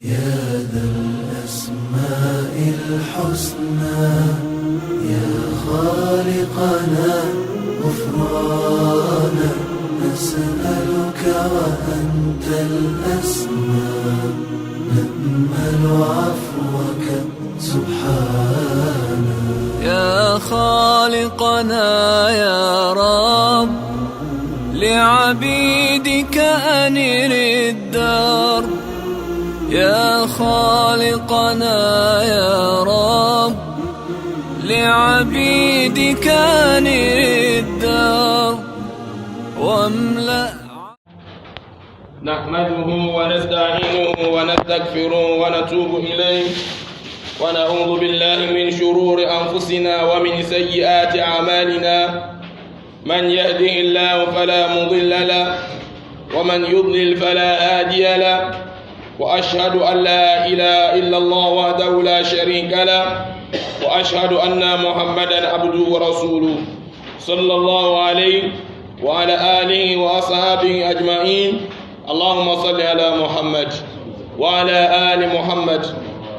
يا ذا الأسماء الحسنى يا خالقنا غفرانا نسألك وأنت الأسمى نأمل عفوك سبحانا يا خالقنا يا رب لعبيدك أنر الدرب يا خالقنا يا رب لعبيدك أنر الدرب واملأ. نحمده ونستعينه ونستغفره ونتوب إليه ونعوذ بالله من شرور أنفسنا ومن سيئات أعمالنا من يهده الله فلا مضل له ومن يضلل فلا هادي له وأشهد أن لا إله إلا الله وحده لا شريك له وأشهد أن محمدا عبده ورسوله صلى الله عليه وعلى آله وأصحابه أجمعين. اللهم صل على محمد وعلى آل محمد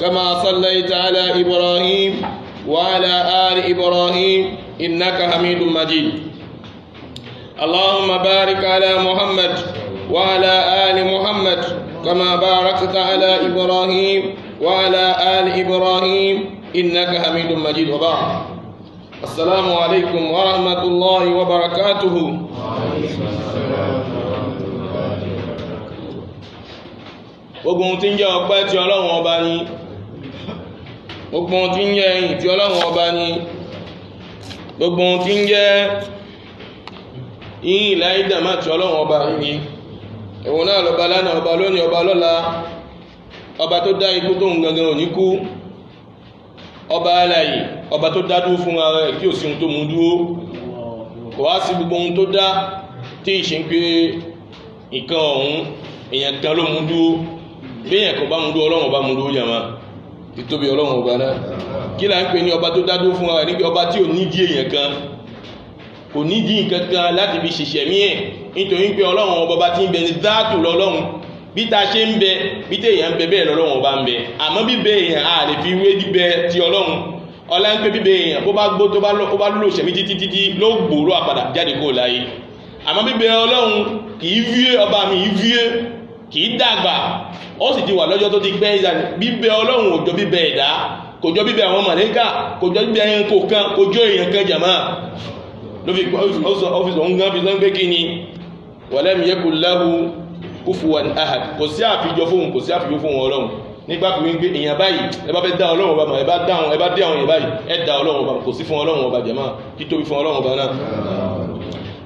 كما صليت على إبراهيم وعلى آل إبراهيم إنك حميد مجيد. اللهم بارك على محمد وعلى آل محمد كما باركت على إبراهيم وعلى آل إبراهيم إنك حميد مجيد. وبعد السلام عليكم ورحمة الله وبركاته. gbogbo ohun tí ń jẹ́ ọpẹ́ tí Ọlọ́run ọba ní, gbogbo ohun tí ń jẹ́ ẹ̀yìn tí Ọlọ́run ọba ní, gbogbo ohun tí ń jẹ́ yìí láì dàmà tí Ọlọ́run ọba ní. Ẹ̀wọ̀n náà lọ́ba lánàá, ọba lónìí, ọba lọ́la, ọba tó dá ikú tó ń gangan ò ní kú, ọba alààyè, ọba tó dádú fún ara ẹ̀ tí ò sí ohun tó mú dúró, kò wá sí gbogbo ohun tó dá tí ìṣe ń pé nǹkan ọ̀hún èèyàn kan ló mú dúró. Bí èèyàn kan bá mú dúró, Ọlọ́run ọba mú dúró yàmá, títóbi Ọlọ́run ọba náà. Kí là ń pè ní ọba tó dádú fún ara ẹ̀? Níbi ọba tí ò nídìí èèyàn kan, kò nídìí nǹkan kan láti fi ṣiṣẹ́ mí ẹ̀, nítorí pé Ọlọ́run ọba tí ń bẹ ní dáàtò lọ́lọ́run. Bí ta ṣe ń bẹ, bí téèyàn ń bẹ bẹ́ẹ̀ lọ́lọ́run ọba ń bẹ. Àmọ́ bíbẹ èèyàn a lè fi wé bíbẹ ti Ọlọ́run. Ọlá ń pé bíbẹ èèyàn bó bá gbó tó bá lò ṣẹ̀mí títí ló gbòòrò àpàdà jáde kó láyé. Àmọ́ bíbẹ Ọlọ́run kìí fíé, ọba mi yìí fíé, kìí dàgbà, ó sì ti wà lọ́jọ́ tó ti pẹ́ ìdánì. Bíbẹ Ọlọ́run ò jọ bíbẹ ẹ̀dá, kò jọ bíbẹ àwọn màlẹ́kà, kò jọ bíbẹ ẹranko kan, kò jọ èèyàn kan jàmá. Ló fi ọ́fíìsì òun gan fi sọ pé kí ni walam yakul lahu kufuwan ahad, kò sí àfijọ fóun, kò sí àfijọ fóun Ọlọ́run. Nígbà fi wí pé èèyàn báyìí ẹ bá fẹ́ dá Ọlọ́run ọba mọ̀, ẹ bá dé àwọn èèyàn báyìí ẹ dá Ọlọ́run ọba, kò sí fún Ọlọ́run ọba jàmá, kí tóbi fún Ọlọ́run ọba náà.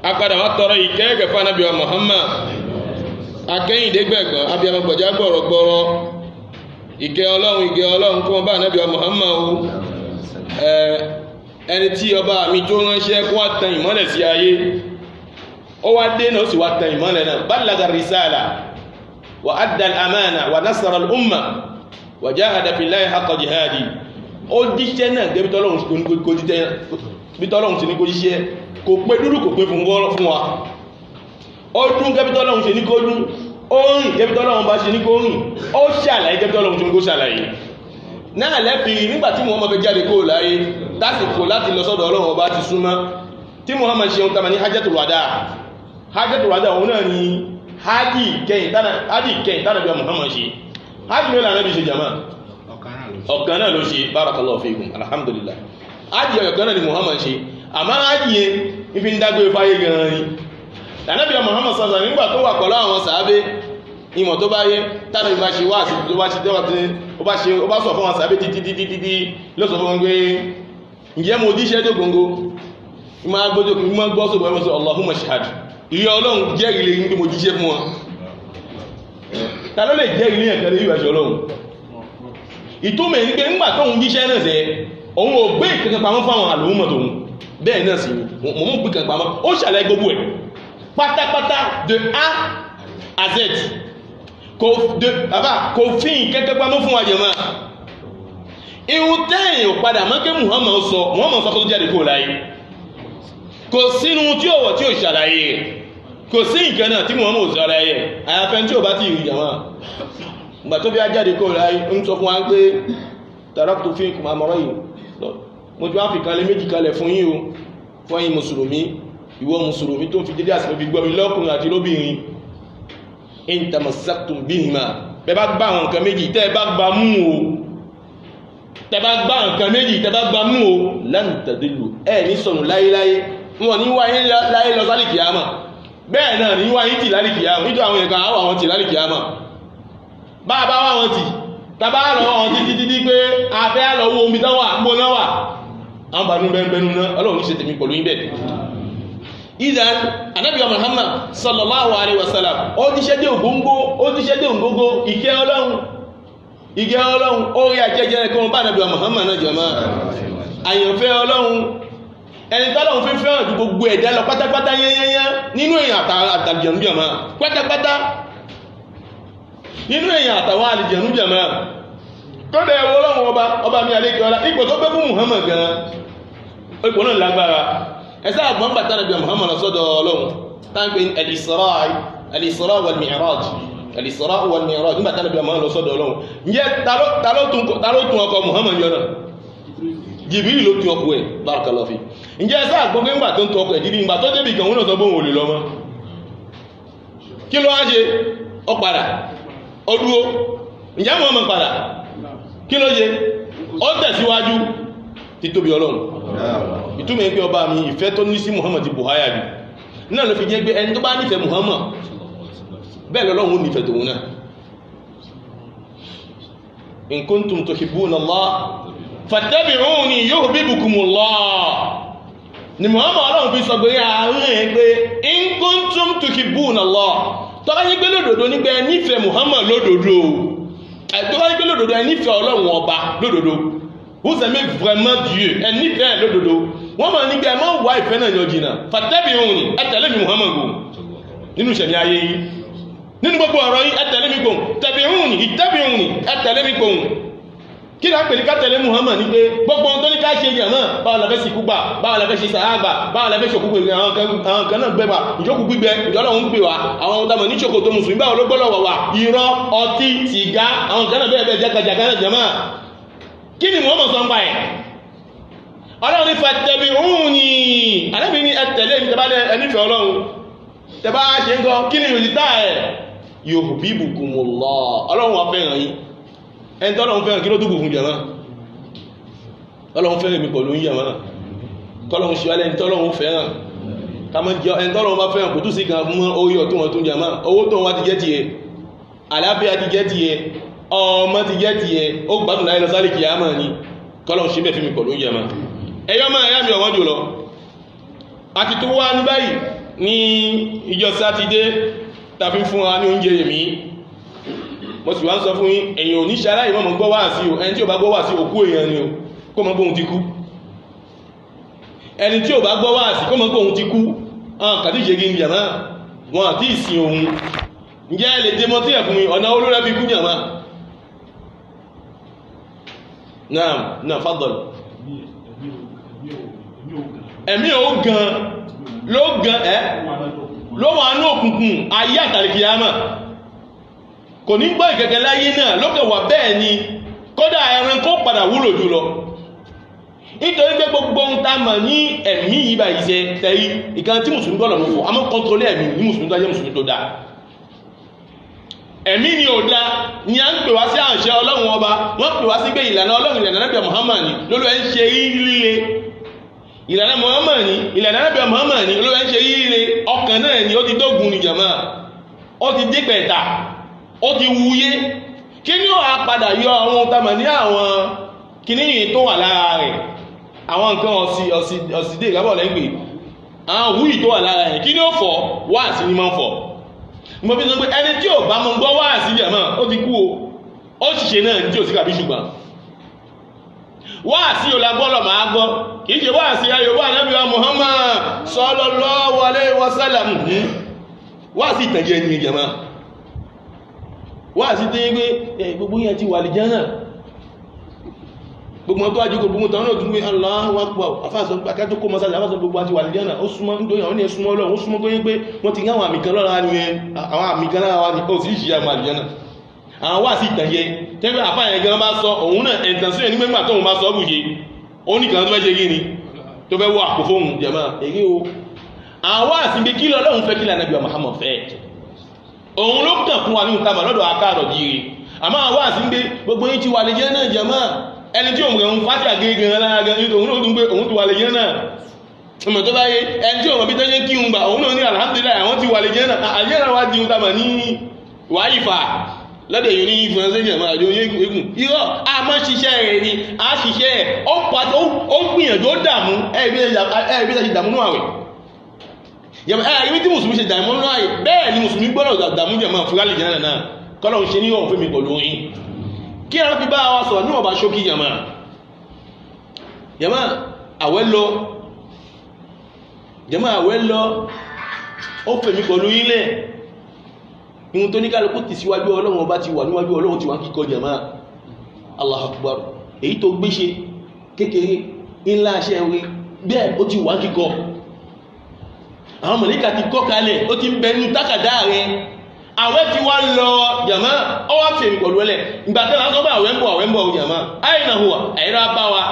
Apadà wá tọrọ ìkẹ́gẹ̀ fún Ànábì wa Muhammad, akẹ́yìndégbẹ̀gbọ́n abiyamọ gbọ̀já gbọ̀rọ̀gbọ̀rọ̀. Ìkẹ́ Ọlọ́run kó wọn bá Ànábì wa Muhammad o. Ẹni tí ọba mi tó ránṣẹ́ kó wá tan ìmọ́lẹ̀ sí ayé, ó wá dé náà ó sì wá tan ìmọ́lẹ̀ náà. Ballaga risala wa adda al-amana wa nasara al-umma wa jahada fillahi haqqa jihadi. Ó jíṣẹ́ náà gẹ́bí tọ́lọ́run ti ní kó jíṣẹ́, kò pé dúdú kò pé fún wa. Ó dún gẹ́bí tọ́lọ́run ṣe ní kó dún, ó rìn gẹ́bí tọ́lọ́run bá ṣe ní kó rìn, ó ṣàlàyé gẹ́bí tọ́lọ́run ṣe ní kó ṣàlàyé. Náà lẹ́fi nígbàtí Muhammad fẹ́ jáde kó láyé tásìkò láti lọ sọ́dọ̀ Ọlọ́run ọba ti súnmọ́, tí Muhammad ṣe ohun tàbí ní hajjatul wada. Hajjatul wada òun náà ni hajji kẹyìn tánàbí Muhammad ṣe. Hajji mẹ́lá náà bí ṣe jama ọ̀kan náà ló ṣe, barakallahu fikum, alhamdulillah. Hajji ọ̀kan náà ni Muhammad ṣe, àmá hajji yẹn ifi ń dágbé fáyé gan ni. Tànàbí Muhammad sọ́sọ́ nígbà tó wà pẹ̀lú àwọn sàábé, ìmọ̀ tó bá yẹ tánàbí bá ṣe wá sí tó bá sọ fún àwọn sàábé títí ló sọ fún wọn pé ǹjẹ́ mo jíṣẹ́ tó gbogbo ìmọ̀ gbọ́ sóbọ̀ ẹmọ́ sí Allahumma shahad, ìyẹ́ Ọlọ́run jẹ́ ilé ní pé mo jíṣẹ́ fún wọn. Ta ló lè jẹ́ ilé ẹ̀kẹ́lẹ́ yíò ẹ̀ṣọ́ Ọlọ́run? Ìtumọ̀ ní pé nígbà tóhun jíṣẹ́ náà sẹ́ òun ò gbé ìkẹ́kẹ́ pamọ́ fáwọn àlòmọ̀ tóhun, bẹ́ẹ̀ náà sí mọ̀ mú gbé pamọ́, ó ṣàlàyé gbogbo ẹ̀ pátápátá de A à Z, kò fi ìkẹ́kẹ́ pamọ́ fún àjẹmọ́. Ihun tẹ́yìn padà mọ́kẹ́ Muhammad sọ tó jáde kó láyé, kò sínú tí ó wọ̀ tí ó ṣàlàyé, kò sí nǹkan náà tí Muhammad ṣàlàyé àyàfẹ́ tí ó bá ti rí jàmá. ìgbà tó bí á jáde kó láyé ń sọ fún wa pé taraktu fikum amrayn mo ti wá fi kalẹ̀ méjì kalẹ̀ fún yín o fún yín mùsùlùmí ìwọ mùsùlùmí tó fi dédé àsìkò fi gbọ́mi lọ́kùnrin àti lóbìnrin in tamassaktum bihima bẹ́ bá gbá àwọn nǹkan méjì tẹ́ bá gbá mú o tẹ́ bá gbá nǹkan méjì tẹ́ bá gbá mú o lan tadillu ní sọnù láyéláyé wọn ní wáyé láyé lọ sálì kìyàmà bẹ́ẹ̀ náà ní wáyé tì lálì kìyàmà nítorí àwọn ẹ̀ka àwọ̀ àwọn tì lálì kìyàmà bá a bá wá wọn tì tàbá lọ wọn títí pé afẹ́ lọ wo omi táwà gbóná wà àwọn bànú bẹ́ẹ̀bẹ́nu náà ọlọ́run ní ṣe tèmi pẹ̀lú ibẹ̀ ìdán Ànábì Muhammad sallallahu alaihi wasallam ó ti ṣẹ́ dé ògóngó ìkẹ́ ọlọ́run orí àjẹjẹrẹ kí wọ́n bá Ànábì Muhammad náà jọmọ́ àyànfẹ́ ọlọ́run ẹni tọ́lọ́run fi fẹ́ràn ju gbogbo ẹ̀dá lọ pátápátá yẹ́yẹ́yẹ́ nínú èèyàn àtàlìjẹ̀nú jọmọ́ pátápátá nínú èèyàn àtàwọn àlìjẹ̀nú jọmọ́ tó dẹ̀ ọlọ́run ọba mi àlékẹ́ ọlá ipò tó gbé fún Muhammad gan ipò náà lágbára ẹsẹ́ àgbọ̀n gbàtà Ànábì Muhammad sọ́dọ̀ ọlọ́run táǹpé al-Isra wal Mi'raj nígbàtà Ànábì Muhammad lọ sọ́dọ̀ ọlọ́run ǹjẹ́ ta ló tún ọkọ̀ Muhammad yọ náà Jibril ló tún ọkọ̀ ẹ̀ barakallahu fi ǹjẹ́ ẹsẹ́ àgbọ̀n gbà tó ń tún ọkọ̀ ẹ̀ jírí ìgbà tó débi kan wọn náà sọ bóun ò lè lọ mọ́ kí ló wá ṣe ọ padà ó dúró ǹjẹ́ Muhammad padà kí ló ṣe ó tẹ̀síwájú títóbi ọlọ́run ìtumọ̀ pé ọba mi ìfẹ́ tó ní sí Muhammad buhaya bí náà ló fi jẹ́ pé ẹni tó bá nífẹ̀ẹ́ Muhammad bẹ́ẹ̀ lọ́lọ́run nífẹ̀ẹ́ tòun náà in kuntum tuhibbuna Allah fattabi'uni yuhbibkumullah ni Muhammad ọlọ́run fi sọ pé àárín ẹ̀ pé in kuntum tuhibbuna Allah tọ́lá yí pé lódòdó nígbà ẹ nífẹ̀ẹ́ Muhammad lódòdó tọ́lá yí pé lódòdó ẹ nífẹ̀ẹ́ ọlọ́run ọba lódòdó vous aimez vraiment Dieu ẹ nífẹ̀ẹ́ lódòdó wọ́n mọ̀ nígbà ẹ máa ń wá ìfẹ́ náà yọjì náà fattabi'uni ẹ tẹ̀lé mi Muhammad gùn nínú ìṣẹ̀lẹ̀ ayé yìí nínú gbogbo ọ̀rọ̀ yìí ẹ tẹ̀lé mi gùn tabi'uni ittabi'uni ẹ tẹ̀lé mi gùn kí ni a pè ní ká tẹ̀lé Muhammad ní pé gbogbo ohun tó ní ká ṣe yàn náà báwo la fẹ́ sí kúgbà báwo la fẹ́ ṣe sàágbà báwo la fẹ́ ṣe òkúgbè àwọn kan náà gbẹ́gbà ìjókòó gbígbẹ ìjọ́lọ́run ń pè wá àwọn ohun tàmọ̀ ní ṣòkòtò mùsùlùmí báwo ló gbọ́lọ̀ wà irọ́ ọtí sìgá àwọn kan náà bẹ́ẹ̀ bẹ́ẹ̀ jẹ́kajàká náà jẹ́mọ́ kí ni Muhammad sọ ń pa ẹ̀ ọlọ́run ní fattabi'uni alábi ní ẹtẹ̀lé ní tẹ́bá ẹnífẹ̀ẹ́ ọlọ́run tẹ́bá ṣe ń kọ́ kí ni ìrìtà ẹ̀ yuhbibkumullah ọlọ́run wà fẹ́ràn yín ẹni tọ́lọ́run fẹ́ràn kí ló dúkù fún jẹ̀mọ́ ọlọ́run fẹ́ràn mi pẹ̀lú yín jẹ̀mọ́ kọ́lọ́run ṣe wálẹ̀ ẹni tọ́lọ́run fẹ́ràn ẹni tọ́lọ́run bá fẹ́ràn kò tún sí kan fún orí ọ̀tún wọn tún jẹ̀mọ́ owó tó wá ti jẹ́ tiẹ̀ àlàáfíà ti jẹ́ tiẹ̀ ọmọ ti jẹ́ tiẹ̀ ó gbádùn láyé lọ sálì kìyàmọ́ ni kọ́lọ́run ṣe bẹ́ẹ̀ fi mi pẹ̀lú yín jẹ̀mọ́ ẹ̀yọ́ máa yá mi ọ̀wọ́n jù lọ àti tó wá ní báyìí ní ìjọ sátidé tàbí fún wa ní oúnjẹ èmí mo sì wá ń sọ fún yín èyàn ò ní ṣe aláìmọ́ mọ́ gbọ́ wá sí o ẹni tí ò bá gbọ́ wá sí òkú èèyàn ni o kó mọ́ gbóhun ti kú ẹni tí ò bá gbọ́ wá sí kó mọ́ gbóhun ti kú ọ̀n kàtí ìṣègì ń jàmá wọn àti ìsìn ohun ǹjẹ́ lè dé mọ́ tí ẹ̀ fún mi ọ̀nà olóòrẹ́ fi kú jàmá náà fádọ̀lù ẹ̀mí ò gan ló wà ní òkùnkùn ayé àtàlìkìyàmà kò ní gbọ́ ìkẹ̀kẹ̀ láyé náà lókè wà bẹ́ẹ̀ ni kódà ẹran kó padà wúlò jùlọ nítorí pé gbogbo ń ta mọ̀ ní ẹ̀mí yìí bá ìṣẹ́ tẹ̀rí ìkan tí mùsùlùmí gbọ́lọ̀ mú fún a mọ́ kọ́ntólé ẹ̀mí ní mùsùlùmí tó jẹ́ mùsùlùmí tó dá ẹ̀mí ni ò dá ni a ń pè wá sí àṣẹ ọlọ́run ọba wọ́n pè wá sí pé ìlànà ọlọ́run ìlànà Ànábì Muhammad ni lólú ẹ̀ ń ṣe líle ìlànà Muhammad ni ìlànà Ànábì Muhammad ni lólú ẹ̀ ń ṣe líle ọkàn náà ni ó ti dógun ní jàmá ó ti dé pẹ̀ta ó ti wúyé kí ní ó àpadà yọ àwọn òtàmà ní àwọn kìníyàn tó wà lára rẹ̀ àwọn nǹkan ọ̀sìdé ìgbàbọ̀ lẹ́gbẹ̀ẹ́ àwọn wúyì tó wà lára rẹ̀ kí ní ó fọ́ wáàsí ní máa ń fọ́ mo fi sọ pé ẹni tí ò bá mọ́ gbọ́ wáàsí jẹ̀mọ́ ó ti kú o ó sì ṣe náà tí ò sí kàbí ṣùgbọ́n wáàsí ò lágbọ́lọ̀ máa gbọ́ kìí ṣe wáàsí ayò wà Ànábì wa Muhammad sallallahu alaihi wasallam wáàsí ìtànjẹ ẹni jẹ̀mọ́ wá sí tí ń gbé gbogbo yẹn ti wà lè jẹ́nà gbogbo tó wájú gbogbo tàwọn náà tún gbé Allahu Akbar afáàsọ akẹ́tọ́ kó mọ́sálẹ̀ afáàsọ gbogbo àti wà lè jẹ́nà ó súnmọ́ nítorí àwọn ènìyàn súnmọ́ Ọlọ́run ó súnmọ́ tó yí pé wọ́n ti gáwọn àmì kan lọ́ra ni àwọn àmì kan lára wa ní ó sì ṣe àwọn àlìjẹ́nà àwọn wá sí ìtànjẹ tẹ́gbẹ́ àfáàyàn gan bá sọ òun náà ẹ̀ntàn sílẹ̀ nígbà tóun bá sọ bùjẹ ó ní kan tó fẹ́ ṣe kí ni tó fẹ́ wọ àpò fóun jẹ̀mọ́ èyí o àwọn wá sí ibi kí lọ́lọ́run fẹ́ kí lànà bí Muhammad fẹ́ òun ló kàn fún wa ní nǹkan lọ́dọ̀ akáàrọ̀ jíire àmọ́ àwọn wá sí ń gbé gbogbo yín ti wà lè jẹ́ náà jẹ̀mọ́ ẹni tí òun rẹ̀ ń fásitì àgégan lára gan òun ló tún gbé òun ti wà lè jẹ́ náà ọmọ tó báyé ẹni tí òun bí tẹ́jẹ́ kí ń gbà òun náà ní alhamdulillah àwọn ti wà lè jẹ́ náà àyẹ́ra wá di ohun ní wáyífà lọ́dẹ̀ yìí ní ìfúnṣẹ́ jẹ̀mọ́ àjọ eégún irọ́ a máa ṣiṣẹ́ rẹ̀ ni a ṣiṣẹ́ ẹ̀ ó gbìyànjú ó dààmú ẹ̀ẹ́bí ṣe dààmú náà àwẹ̀ ẹ̀ẹ́bí tí mùsùlùmí ṣe dààmú náà àwẹ̀ bẹ́ẹ̀ ni mùsùlùmí gbọ́dọ̀ dààmú jẹ̀mọ́ fúrálì jẹ́ náà kọ́lọ́run ṣe ní ọ̀hún fún mi pẹ̀lú yín kí ẹran fi bá wa sọ̀rọ̀ níwọ̀n bá ṣókí jẹ̀mọ́ àwẹ̀ lọ ó fèmí pẹ̀lú yín lẹ̀ ihun tó ní kálukú ti síwájú ọlọ́run ọba ti wà níwájú ọlọ́run ti wà kíkọ jàmá Allahu Akbar èyí tó gbéṣe kékeré ńlá aṣẹ́ rí bẹ́ẹ̀ ó ti wà kíkọ àwọn mọ̀lẹ́kà ti kọ́ kalẹ̀ ó ti ń bẹ nínú tákàdá rẹ̀ àwẹ̀ ti wá lọ jàmá ọ wá fèmí pẹ̀lú ẹlẹ̀ ìgbà tẹ́ lásán bá àwẹ̀ ń bọ̀ jàmá àìnà hùwà àìrá bá wa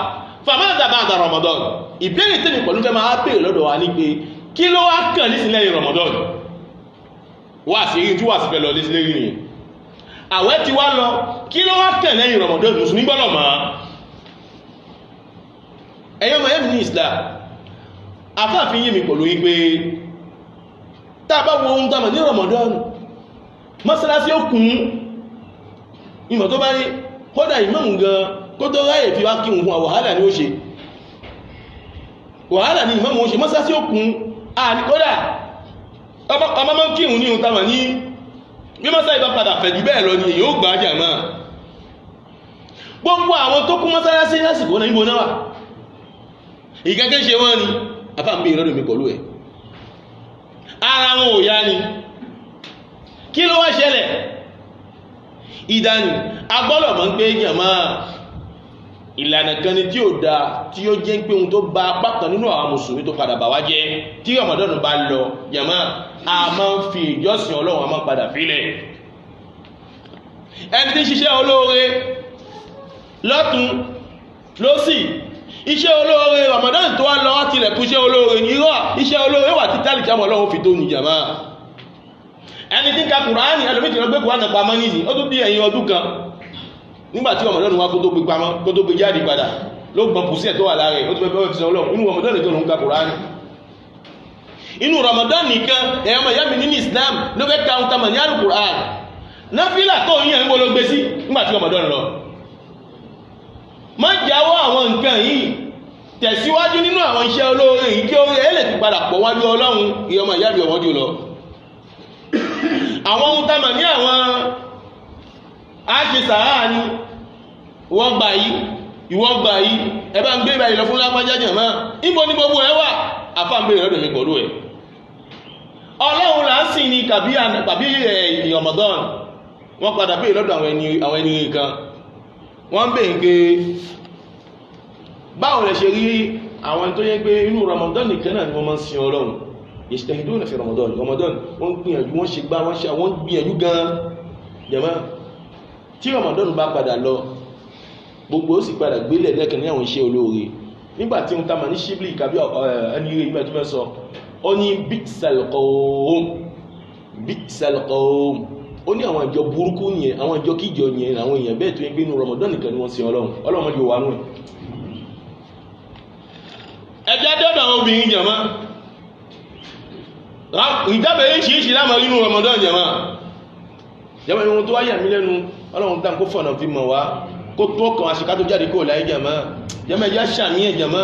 fàmáàdà bá àdà Ramadan ìbéèrè tẹ́mi pẹ̀lú fẹ́ máa béèrè lọ́dọ̀ wa ní pé kí ló wá kàn nísìnyí Ramadan wá sí rí tí wà sí pẹ̀lú ọdí sílérí ni àwẹ̀ ti wá lọ kí ló wá kàn lẹ́yìn Ramadan mùsùlùmí gbọ́dọ̀ mọ́ ẹ̀yọ́ mọ̀ ẹ̀mí ní Islam afáàfin yé mi pẹ̀lú yí pé tá a bá wo ohun tàmà ní Ramadan mọ́sálásí ó kún ìmọ̀ tó bá rí kódà ìmáàmù gan kó tó ráyè fi wá kírun fún wàhálà ni ó ṣe wàhálà ni ìmáàmù ó ṣe mọ́sálásí ó kún àní kódà ọmọ mọ́ kírun ní ohun tàmà ní bí mọ́sálásí bá padà fẹ̀ jù bẹ́ẹ̀ lọ ni èyí ó gbà á jàmá gbogbo àwọn tó kún mọ́sálásí lásìkò náà níbo náà wà ìgẹ́gẹ́ ṣe wọ́n ni afáàmì ìrọ́dọ̀ mi pẹ̀lú ẹ̀ ara wọn ò yá ni kí ló wá ṣẹlẹ̀ ìdánì agbọ́dọ̀ mọ̀ ń pé jàmá ìlànà kan ni tí ó dá tí ó jẹ́ pé ohun tó bá apá kan nínú àwọn mùsùlùmí tó padà bà wá jẹ́ tí Ramadan bá lọ jàmá a máa ń fi ìjọsìn Ọlọ́run a máa padà fílẹ̀ ẹni tí ń ṣiṣẹ́ olóore lọ́tún lósì iṣẹ́ olóore Ramadan tó wá lọ wá tilẹ̀kùn iṣẹ́ olóore irọ́ iṣẹ́ olóore wà títàlì jámọ̀ Ọlọ́run fi tó ní jàmá ẹni tí ń ka Kùránì ẹlòmíjì lọ gbé Kùránì pamọ́ nìyí ó tún bí ẹ̀yìn ọdún kan nígbàtí Ramadan wá kó tó gbé jáde padà ló gbọ́n pùsí ẹ̀ tó wà láàrẹ̀ ó tó bẹ́ẹ̀ fi sọ Ọlọ́run inú Ramadan nìkan ló ń ka Kùránì inú Ramadan nìkan ẹ̀yọ́mọ̀ ìyá mi nínú Islam ló fẹ́ ka ohun ní Al-Qur'an náfílà tó yíyàn ń bó ló gbé sí nígbàtí Ramadan lọ má jáwọ́ àwọn nǹkan yìí tẹ̀síwájú nínú àwọn iṣẹ́ olóore yìí kí oore ẹ̀ lè ti padà pọ̀ wájú Ọlọ́run ìyọ́mọ̀ ìyá mi ọmọdé lọ àwọn ohun tá mà ní àwọn àṣìṣàrá ni wọ́n gbà yìí ìwọ́n gbà yìí ẹbá ń gbé ìbáyìí lọ fún lápájá jàmá ìbò ní gbogbo ẹ wà àfáàgbé ìrọ́dọ̀ mi pẹ̀lú ẹ̀ Ọlọ́run là ń sìn ní kàbí Ramadan wọ́n padà bí ìrọ́dọ̀ àwọn ẹni kan wọ́n bè ń pé báwo lẹ ṣe rí àwọn tó yẹ pé inú Ramadan nìkan náà ni wọ́n máa ń sin Ọlọ́run yajtahiduna fi Ramadan wọ́n gbìyànjú wọ́n ṣe gbá wọ́n gbìyànjú gan jàmá tí Ramadan bá padà lọ gbogbo ó sì padà gbélẹ̀ lẹ́kàn ní àwọn iṣẹ́ olóore nígbàtí wọ́n tàmà ní ṣíblì kàbí ẹni rẹ̀ ìgbà tó fẹ́ sọ ó ní bi'sal qawm ó ní àwọn ìjọ burúkú yẹn àwọn ìjọ kíjọ yẹn àwọn èèyàn bẹ́ẹ̀ tó yẹ pé inú Ramadan nìkan ni wọ́n sin Ọlọ́run yóò wà nù ẹjẹ́ dọ́dọ̀ àwọn obìnrin jàmá ìjábẹ̀ yìí lámọ̀ inú Ramadan jàmá ìwọ̀n tó wáyà mí lẹ́nu Ọlọ́run dá kó fọ̀nà fi mọ̀ wá kó tó kàn àṣíká tó jáde kó láyé jàmá ẹjá sàmí ẹ̀ jàmá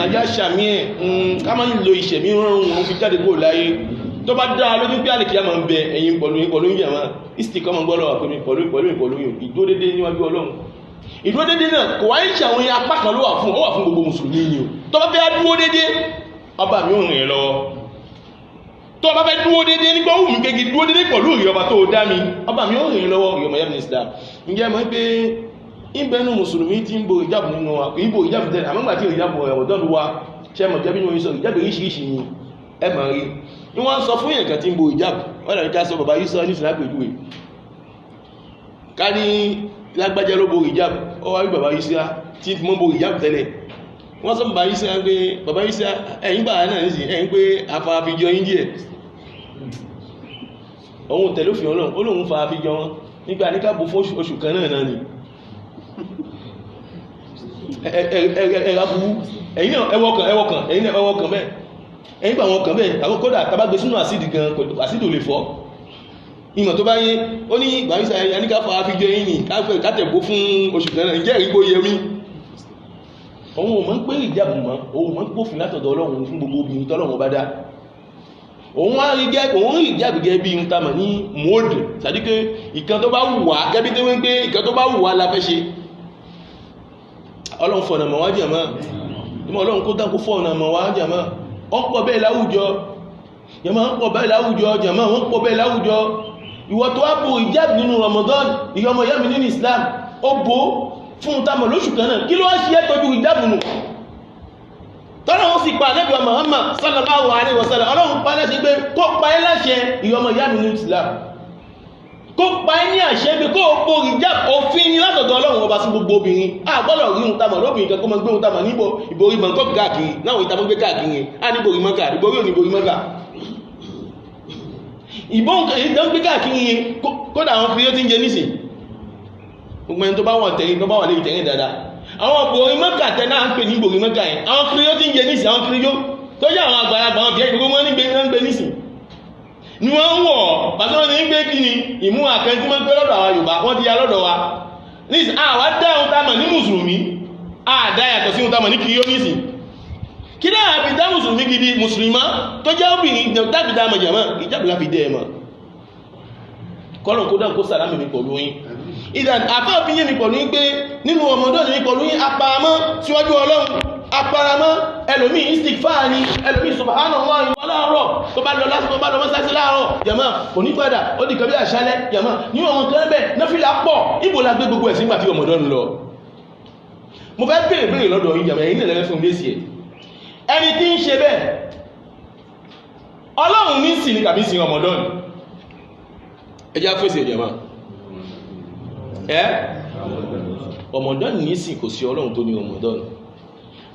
ẹjá sàmí ẹ̀ ká máa ń lo ìṣẹ̀mí rọrùn òun fi jáde kó láyé tó bá dáa lójú pé àlèkìyà máa ń bẹ ẹ̀yin pẹ̀lú jàmá ìsìtìkọ́ máa ń gbọ́ lọ́wọ́ pẹ̀lú ìdódédé níwájú Ọlọ́run ìdúródédé náà kò wáyé ṣe àwọn apá kan ló wà fún gbogbo mùsùlùmí ni o tó bá fẹ́ dúró dédé ọba mi ò rìn ẹ lọ́wọ́ tó bá fẹ́ dúró dédé nígbà wù mí kéèké dúró dédé pẹ̀lú ìrìn ọba tó dá mi ọba mi ò rìn ẹ lọ́wọ́ ìyọmọ yá mínísítà ǹjẹ́ mọ̀ pé ìbẹ̀nu mùsùlùmí ti ń bo ìjábù nínú wa kò ìbò ìjábù tẹ́lẹ̀ àmọ́gbà tí ìjábù Ramadan wa ṣe mọ̀ jẹ́bí ní sọ ìjábù oríṣiríṣi ni ẹ mọ̀ rí ni wọ́n sọ fún èèyàn kan tí ń bo ìjábù wọ́n dàbí ká sọ bàbá yìí sọ ní ìsìnlá pẹ̀lú ká ní lágbájá ló borí ìjáàbù ó wá rí bàbá Isa tí mọ́ borí ìjáàbù tẹ́lẹ̀ wọ́n sọ bàbá Isa pé bàbá Isa ẹ̀yìn bàbá náà nìsín ẹ̀yìn pé afárafíjọ yín díẹ̀ òun tẹ̀lé òfin Ọlọ́run olóhun farafíjọ wọn nígbà ní káàbù fún oṣù kan náà ni ẹ̀rà burú ẹ̀yìn náà ẹwọ́kàn ẹ̀yìn náà ẹwọ́kàn bẹ́ẹ̀ ẹ̀yìn bá wọn kàn bẹ́ẹ̀ àwọn kódà tàbágbé sínú àsídì gan àsídì ò lè fọ́ ìmọ̀ tó bá yé ó ní ìgbàmísà ẹ̀yà ní káfà àfíjọ yìí ní kátẹ̀gbó fún oṣù kan náà jẹ́ ìgbó yẹmí òun ò mọ́ ń pé ìjábù mọ́ òun mọ́ ń pófin látọ̀dọ̀ Ọlọ́run fún gbogbo obìnrin tọ́lọ́run bá dá òun wá rí ìjábù gẹ́ bí n tamọ̀ ní mọ́ọ̀dù sàdíké ìkan tó bá wùwá gẹ́bí tó wé pé ìkan tó bá wùwá la fẹ́ ṣe Ọlọ́run fọ̀nà mọ̀ wá jàmá ìmọ̀ Ọlọ́run kó dákó fọ̀nà mọ̀ wá jàmá ọ̀pọ̀ bẹ́ẹ̀ láwùjọ jàmá ọ̀pọ̀ bẹ́ẹ̀ láwùjọ jàmá ọ̀pọ̀ bẹ́ẹ̀ láwùjọ ìwọ tó wá bo ìjábù nínú Ramadan ìyọmọ ìyá mi nínú Islam ó bo fún tamọ̀ lóṣù kan náà kí ló wá ṣe é tọ́jú ìjábù nù tọ́lá wọn sì pa Ànábì Muhammad sallallahu alaihi wasallam Ọlọ́run pa láṣẹ pé kó pa ẹ́ láṣẹ ìyọmọ ìyá mi nínú Islam kó pa ẹ́ ní àṣẹ pé kó o bo ìjábù òfin ní látọ̀dọ̀ Ọlọ́run ọba sí gbogbo obìnrin àgbọ́dọ̀ rí ohun tamọ̀ lóbìnrin kan kó mọ gbé ohun tamọ̀ níbo ìborí mọ̀nkọ́ káàkiri náà ìtàmọ́ gbé káàkiri á ní ìborí mọ́kà ìborí ò ní ìborí mọ́kà ìbọn ìdán gbé káàkiri yẹn kódà àwọn kiri ó ti ń jẹ nísìn gbogbo ẹni tó bá wọ̀n tẹ̀yìn tó bá wà lè tẹ̀yìn dáadáa àwọn ìborí mọ́kà tẹ́ náà ń pè ní ìborí mọ́kà yẹn àwọn kiri ó ti ń jẹ nísìn àwọn kiri yóò tó jẹ́ àwọn àgbàlagbà àwọn kìí gbogbo wọn ní gbé nísìn ni wọ́n ń wọ̀ pàtó wọn ní gbé kí ni ìmú àkẹ́ntí máa ń pé lọ́dọ̀ àwọn Yorùbá wọ́n ti ya lọ́dọ̀ wa nísìn àwa dá ohun tá a mọ̀ ní mùsùlùmí àdá yàtọ̀ sí ohun tá a mọ̀ ní kiri yóò nísìn kí náà fi dá mùsùlùmí gidi mùsùlùmá tó jẹ́ obìnrin tàbí dá mọ̀jàmá ìjábù láfi dẹ́ ẹ̀mọ̀ kọ́lọ̀ kó dákó sàlámì mi pọ̀lú yín ìdá àfáà fi yé mi pọ̀lú yín pé nínú Ramadan ní pọ̀lú yín aparamọ́ síwájú Ọlọ́run aparamọ́ ẹlòmí istighfar ni ẹlòmí subhanallah ìwọ láàárọ̀ tó bá lọ lásìkò bá lọ mọ́sálásí láàárọ̀ jàmá òní padà ó di kàbí àṣálẹ́ jàmá ní ọmọ kan bẹ́ẹ̀ náfìlà pọ̀ ìbò la gbé gbogbo ẹ̀sìn gbà tí Ramadan lọ mo fẹ́ béèrè lọ́dọ̀ yín jàmá ẹ̀yin náà lẹ́fẹ́ fún mi lésì ẹ̀ ẹni tí ń ṣe bẹ́ẹ̀ Ọlọ́run ní sí ní kàbí sí Ramadan ẹjá fèsì ẹ̀jẹ̀má Ramadan ní sí kò sí Ọlọ́run tó ní Ramadan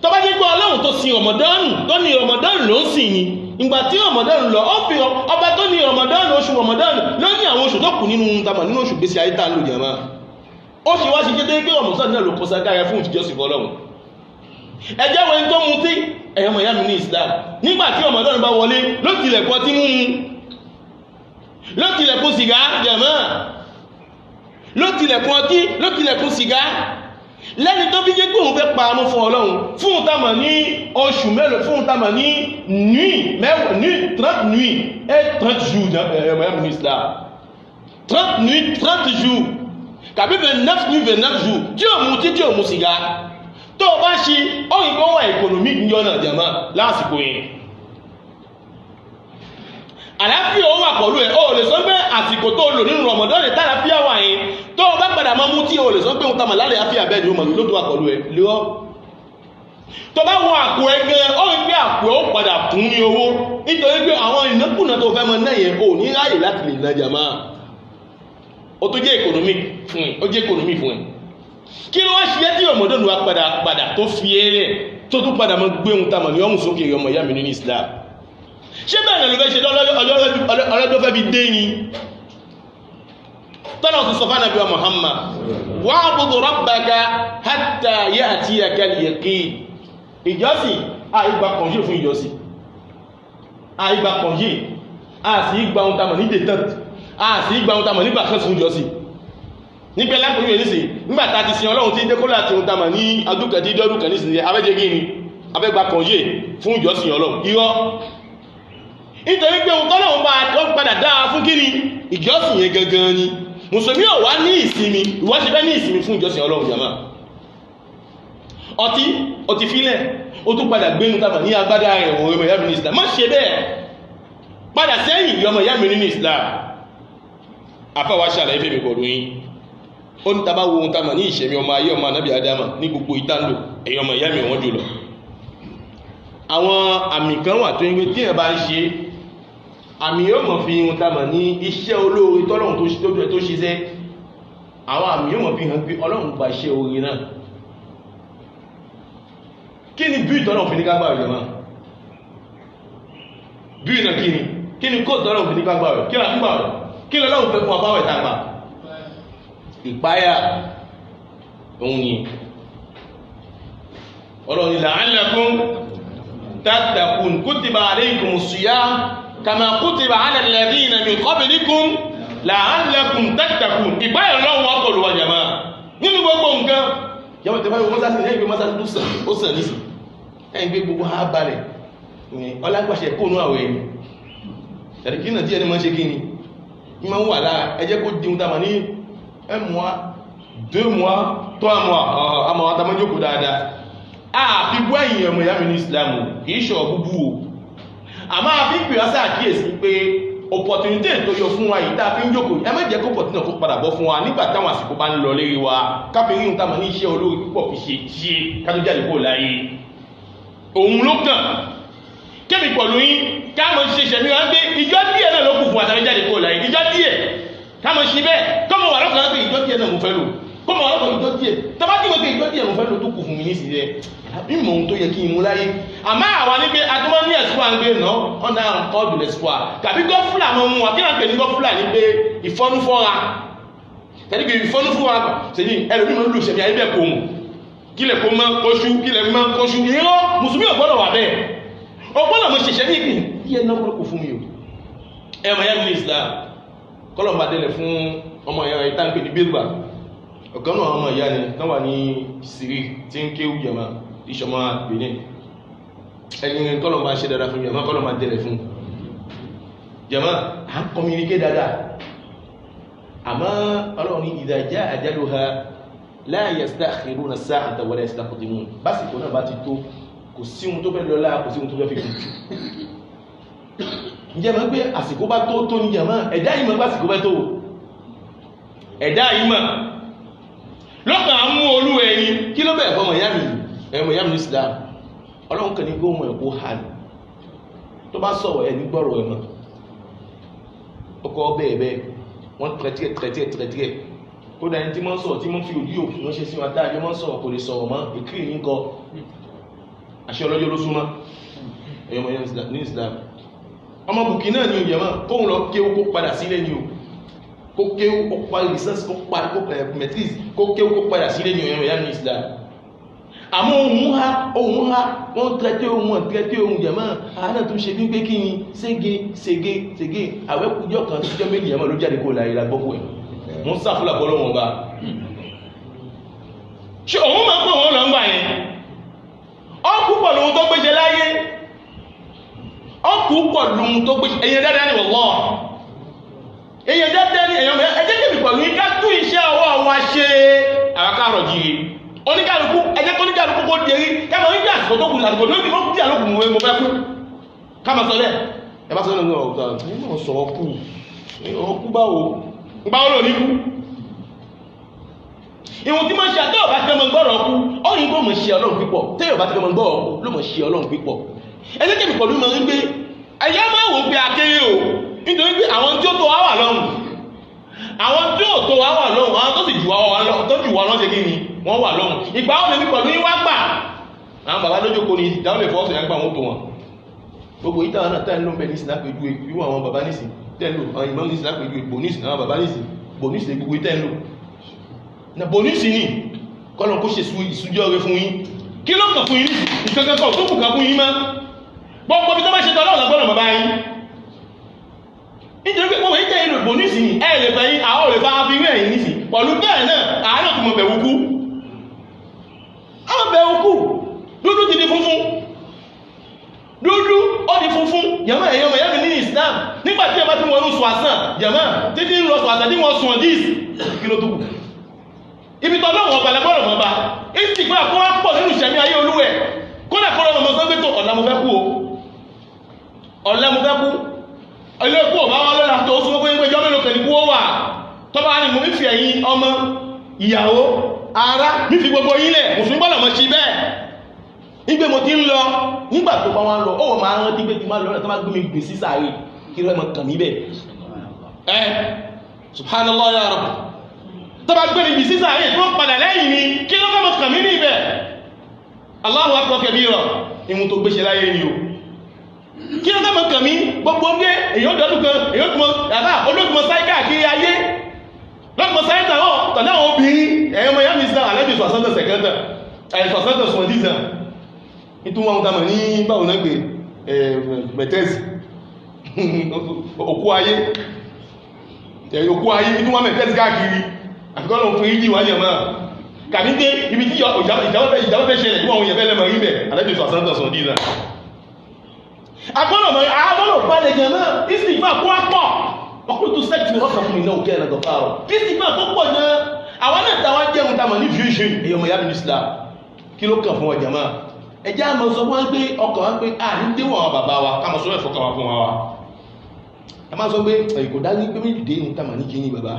tó bá jẹ́ pé Ọlọ́run tó sí Ramadan ló ń sìn ní ìgbà tí Ramadan lọ ó fi ọba tó ní Ramadan oṣù Ramadan ló ní àwọn oṣù tó kù nínú tamà nínú oṣù gbèsè ayé tá ń lò jẹ̀má ó sì wá sí jẹ́ pé Ramadan náà ló kọ́ sákáyà fún ìjọsìn fọ́lọ́run ẹjẹ́ wẹ́n tó mú tí ẹ̀yọmọ̀ ìyá mi ní Islam nígbàtí Ramadan bá wọlé ló tilẹ̀kùn ọtí múmu ló tilẹ̀kùn sìgá jẹ̀mọ́ ló tilẹ̀kùn ọtí ló tilẹ̀kùn sìgá lẹ́ni tó bí jẹ́ pé òun fẹ́ pa amú fún Ọlọ́run fún tamà ní oṣù mélòó fún tamà ní nuit 30 nuit et 30 jours ẹ̀yọmọ̀ ìyá mi ní Islam 30 nuit 30 jours kàbí 29 nuit 29 jours tí ò mú tí ò mú sìgá tó bá ṣe ọ̀yìn kan wà economic ní ọ̀nà jàmá lásìkò yẹn àlàáfíà ó wà pọ̀lú ẹ̀ o lè sọ pé àsìkò tó lò nínú Ramadan lè tàlàáfíà wà yẹn tó bá padà máa mú tí o lè sọ pé òun tamà lálẹ́ àfíà bẹ́ẹ̀ ni ó mọ̀ ló tó wà pọ̀lú ẹ̀ lọ́ tó bá wọ àpò ẹgbẹ́ ọ̀yìn pé àpò ó padà kún ní owó nítorí pé àwọn ìnákùnà tó fẹ́ mọ náà yẹn ò ní ráyè láti lè ná jàmá ó tó jẹ́ economic fún ẹ̀ ó jẹ́ economic fún ẹ̀ kí ló wá ṣe tí Ramadan wá padà tó fi ẹ̀rẹ̀ tó tún padà mọ́ gbé ohun tamọ̀ ní ọmọ sókè ọmọ ìyá mi nínú Islam ṣé bẹ́ẹ̀ ló fẹ́ ṣe ọlọ́jọ́ fẹ́ fi dé yín tọ́nà ti sọ fún Ànábì Muhammad wa'budu rabbaka hatta ya'tiyaka al-yaqin ìjọsìn àìgbà kànjẹ́ fún ìjọsìn àìgbà kànjẹ́ àti ìgbà ohun tamọ̀ ní détente àti ìgbà ohun tamọ̀ nígbà kan fún ìjọsìn nígbẹ́ lápòjú ẹ̀nísìn nígbàtà ti sin Ọlọ́run tí ń dékólà tí ó tamà ní adúkẹ̀dí dọ́dúkẹ̀ nísìn abẹ́jẹ́ gíní abẹ́gbà kànjẹ́ fún ìjọsìn Ọlọ́run irọ́ nítorí pé ohun tọ́lọ́run bá padà dáa fún kíni ìjọsìn yẹn gangan ni mùsùlùmí ò wá ní ìsinmi ìwọ́sí fẹ́ ní ìsinmi fún ìjọsìn Ọlọ́run jàmá ọtí fílẹ̀ ó tún padà gbénu tamà ní agbádá rẹ̀ wọ̀n ọmọ ìyá mi ní Islam má ṣe bẹ́ẹ̀ padà sẹ́yìn ọmọ ìyá mi ní Islam afáwà ṣàlàyé fèmí pọ̀lú yín ó ní tàbá wo ohun tàbà ní ìṣẹ̀mí ọmọ ayé ọmọ anábì Adama ní gbogbo ìtàndò èyàn ọmọ ìyá mi wọ́n jùlọ àwọn àmì kan wà tó ń gbé tí ẹ̀ bá ń ṣe àmì yóò mọ̀ fi ohun tàbà ní iṣẹ́ olóore tọ́lọ́run tó ṣiṣẹ́ àwọn àmì yóò mọ̀ fi hàn pé ọlọ́run gba iṣẹ́ orin náà. Kí ni bí ìtọ́lọ́run fi ní ká gbà rẹ̀ náà? Bí ìnà kí ni kó ìtọ́lọ́run fi ní ká gbà rẹ̀? Kí ni àfígbà rẹ̀? Kí ni ọlọ́run fẹ́ fún abáwẹ̀ tá gbà? Ìpáyà òun ni ọlọ́run ni la'allakum tattaqun kutiba alaykumus siyam kama kutiba ala alladhina min qablikum la'allakum tattaqun. Ìpáyà ọlọ́run wà pọ̀lú wa jàmá nínú gbogbo nǹkan. Yàwó tẹ́fà yóò mọ́sá sí ẹgbẹ́ mọ́sá ó sàn ní sí ẹgbẹ́ gbogbo ha balẹ̀ ọlágbàṣẹ kóònú àwẹ̀ ẹni tàbí kí náà díẹ̀ ní máa ṣe kí ni ní máa ń wà lára ẹjẹ́ kó díun tàbí ní ẹmùá 2 mois 3 mois àmọ́ àtàmọ́jókòó dáadáa àfi bú ẹ̀yìn ọmọ ìyá mi ní Islam kìí ṣọ̀ búbú o àmọ́ àfi pè ọ́ sí àkíyèsí pé opportunity tó yọ fún wa yìí tá a fi ń jókòó ẹ má jẹ́ kó opportunity kó padà bọ́ fún wa nígbà táwọn àsìkò bá ń lọ lérí wa káfíń yìí ń tàmà ní iṣẹ́ olórí púpọ̀ fi ṣe kátó jáde kó láyé òun ló kàn kébì pọ̀lú yín káàmọ̀ ṣe ṣẹ̀mí wọn gbé ìjọ díẹ̀ náà ló kù fún àtàrí jáde kó láyé ìjọ díẹ̀ káàmọ̀ ṣe bẹ́ẹ̀ kọ́mọ̀ wà lọ́kàn pé ìjọ díẹ̀ náà mo fẹ́ lò kọ́mọ̀ wà lọ́kàn ìjọ díẹ̀ tọ́bá tí mo pé ìjọ díẹ̀ mo fẹ́ lò tó kù fún mi nísìnyí rẹ̀ ìmọ̀ ohun tó yẹ kí n mú láyé àmọ́ àwa ní pé atúmọ̀ ní ẹ̀sùn à ń gbé náà ọ̀nà ọ̀dù lẹ́sùn à tàbí gọ́fúlà mọ́ mú wa kí náà pè ní gọ́fúlà ní pé ìfọ́núfọ́ra tàbí pé ìfọ́núfọ́ra sẹ́yìn ẹlòmí máa ń lò sẹ́mi ayé bẹ́ẹ̀ kò mù kílẹ̀ kó máa kóṣù kílẹ̀ máa kóṣù ìrọ́ mùsùlùmí ọ̀gbọ́dọ̀ wà bẹ́ẹ̀ ọgbọ́dọ̀ mo ṣẹ̀ṣẹ̀ ní ìpín yẹ náà kúrò fún mi o ẹ máa yá mi ní Islam kọ́lọ̀ máa délẹ̀ fún ọmọ ìyá rẹ̀ táǹpé ní Bilba ọ̀kan náà ọmọ ìyá ni náà wà ní Syria tí ń kéwù yàmá ìṣọmọ Benin ẹni kọ́lọ̀ máa ṣe dáadáa fún yàmá kọ́lọ̀ máa délẹ̀ fún yàmá à ń communicate dáadáa àmọ́ ọlọ́run ní idha jaa ajaluha la yastakhiruna sa'atan wa la yastaqdimun básìkò náà bá ti tó kò sí ohun tó fẹ́ lọ́lá kò sí ohun tó fẹ́ fi kù jù ǹjẹ́ mọ̀ pé àsìkò bá tó ní jàmá ẹ̀dá yìí mọ̀ básìkò bá tó ẹ̀dá yìí mọ̀ lọ́kàn á mú olú ẹni kí ló bẹ̀ẹ̀ fọmọ ìyá mi ní Islam ọlọ́run kàn ní gómọ̀ ẹ̀kọ́ hàn tó bá sọ̀rọ̀ ẹ̀ ní gbọ́rọ̀ ẹ̀ mọ̀ ọkọ̀ bẹ́ẹ̀ wọ́n tẹ̀tẹ̀ kó dání tí wọ́n sọ̀rọ̀ tí wọ́n fi òdí òfin wọ́n ṣe sí wọn dáadé wọ́n sọ̀rọ̀ kò lè sọ̀rọ̀ mọ́ ìkírì ní kọ àṣẹ ọlọ́jọ́ ló súnmọ́ ẹ̀yọmọ̀ ní Islam ọmọ bùkì náà ni ò yẹ̀mọ́ kóhun lọ kéwú kó padà sílé ni ò kó kéwú kó parí research kó parí kó metrics kó kéwú kó padà sílé ni ò yẹ̀mọ̀ ní Islam àmọ́ ohun ha wọ́n tẹ́tẹ́ ohun jẹ̀mọ́ àádọ́ tó ṣe gbígbé kí ni sége àwẹ́kújọ́ kan síjọ́ méjì jẹ̀mọ́ ló jáde kó láyé lágbọ́kú ẹ̀ wọ́n sáfúlà bọ́ lọ́wọ́n bá ṣe òun máa pọ̀ wọ́n lọ ń gbà yẹn ọkù pọ̀ lóhun tó gbéṣe láyé ọkù pọ̀ lóhun tó gbéṣe èyàn dáadáa ni wọ́n èyàn dáadáa ni èyàn ẹjẹ́ kébì pẹ̀lú ká tún iṣẹ́ ọwọ́ wa ṣe àwákàrọ̀ jíire oníkàlùkù ẹjẹ́ kó níkàlùkù kó dèrí káàmà ní àsìkò tó kù àsìkò lórí ó dí àlókù mú mo fẹ́ kú káàmà sọ bẹ́ẹ̀ ẹ bá sọ nínú ọ̀tọ̀ nínú sọ̀rọ̀ kú báwo lò ní kú ìwọ̀n tí máa ń ṣe àtẹ́wọ̀ bá ti fẹ́ mọ́ gbọ́rọ̀ ọkú ọ̀yìn kó mọ̀ ṣe ọlọ́run pípọ̀ tẹ́yọ̀ bá ti fẹ́ mọ́ gbọ́rọ̀ ọkú ló mọ̀ ṣe ọlọ́run pípọ̀ ẹgbẹ́ kẹ́mì pọ̀lú mọ̀ ń gbé ẹ̀yà máa wò pé akéré o nítorí pé àwọn tí ó tó wá wà lọ́rùn àwọn tí ó tó wá wà lọ́rùn àwọn tó sì jù wá lọ́n ṣe kí ni wọ́n wà lọ́rùn ìgbà wọn lèmi pọ̀lú yín wá gbà àwọn bàbá lójókòó ni ìdáwọ́ lè fọ́ọ̀sì yẹn gbà wọn tó wọn gbogbo ìtàn náà tẹ́ ń lò ń bẹ ní ìsìlápẹ̀jú irú àwọn bàbá nísìn tẹ́ ń lò àwọn ìmọ̀ ní ìsìlápẹ̀jú ìbònísì àwọn bàbá nísìn bònísì gbogbo ìtẹ́ ń lò na bonisi ni kọ́lọ̀ kó ṣe ìsújọ́ rẹ fún yín kí ló kàn fún yín nìkankan tó kùnkà fún yín má gbogbo bí tó bá ṣe tọ́lọ́ ọ̀lọ́gbọ́nà bàbá yín nítorí pé gbogbo ìtẹ́ ìlú bonisi ni ẹ̀ lè fẹ́ yín àwọn olè fa fi rẹ̀ yìí nìsí pọ̀lú bẹ́ẹ̀ náà àánà tó mọ̀ bẹ̀wù kú àwọn bẹ̀wù kú dúdú ti di funfun dúdú ó di funfun yàmá ẹ̀yọ́ mọ̀ yàmì ní Islam nígbàtí ẹ bá ti wọ́n ń sọ àsán yàmá títí ń lọ sọ àsán tí wọ́n sùn ọdís kí ló tó kù ibi tọ́ lọ́wọ́ ọba lẹ́gbọ́rọ̀ mọ́ bá ìsìnkú kó wá pọ̀ nínú ìṣẹ̀mí ayé olúwẹ̀ kó lẹ́kọ́ lọ́wọ́ mọ́ sọ́gbé tó ọ̀lá mo fẹ́ kú o ọ̀lá mo fẹ́ kú ilé ikú ọba wọn lọ́la tó súnmọ́ pé ìjọ mélòó kẹ́ni kú ó wà tọ́ba ni mo fi ẹ̀yin ọmọ ìyàwó ara mi fi gbogbo yín lẹ̀ mùsùlùmí gbọ́dọ̀ mọ́ sí bẹ́ẹ̀ nígbè mo ti ń lọ nígbà tó bá wọn lọ ó máa ń rántí pé ti máa lọ tó máa gbé mi gbè sí sáré kí ló mọ̀ kàn mí bẹ́ẹ̀ subhanallah ya rabb tó bá gbé níbi sísà ayé tó padà lẹ́yìn ni kí ló fẹ́ mọ̀ kàn mí ní ibẹ̀ Allahu akbar kabira ìmú tó gbéṣẹ́ láyé ni o kí ló fẹ́ mọ̀ kàn mí gbogbo gbé èyàn dọ́dún kan èyàn tó mọ̀ yàrá olóògbé sáíkà kiri ayé lọ́gbọ̀n sáíkà ọ̀ tọ̀dá àwọn obìnrin ẹ̀yọ́ mọ̀ yàmì sàn alẹ́bí sọ̀sọ́tọ̀ sẹ̀kẹ́ntà sọ̀sọ́tọ̀ sọ̀dísà ìtún wọn tamọ̀ ní báwọn náà gbé mẹ̀tẹ́sì òkú ayé ìtún wọn mẹ̀tẹ́sì káàkiri àfikọ́ lọ fún ìjì wáyé máa kàbí dé ibi tí ìjáwọ́fẹ́ ṣẹlẹ̀ tí wọ́n yẹ̀ fẹ́lẹ̀ mọ̀ rí bẹ̀ alẹ́bí sọ̀sọ́tọ̀ sọ̀dísà agbọ́nà pàdé jẹ náà ìsìnkú kó pọ̀ ọkùnrin sẹ́kì ní ọkà fún mi náà kẹ́ẹ̀nà gọ̀fà ọ̀ ìsìnkú tó pọ̀ náà àwọn náà tàwọn jẹun tàmà ní fusion èyàn mọ̀ yá bí Islam kí ló kàn fún ọjà máa ẹjẹ́ àmọ́ sọ wọ́n pé ọkàn wọ́n pé à ní déwọ̀n àwọn bàbá wa ká mọ̀ sọ ẹ̀fọ́ kàwà fún wa a máa sọ pé ẹ̀kọ́ dá ní pé méjì dé ní tàmà ní kí ní bàbá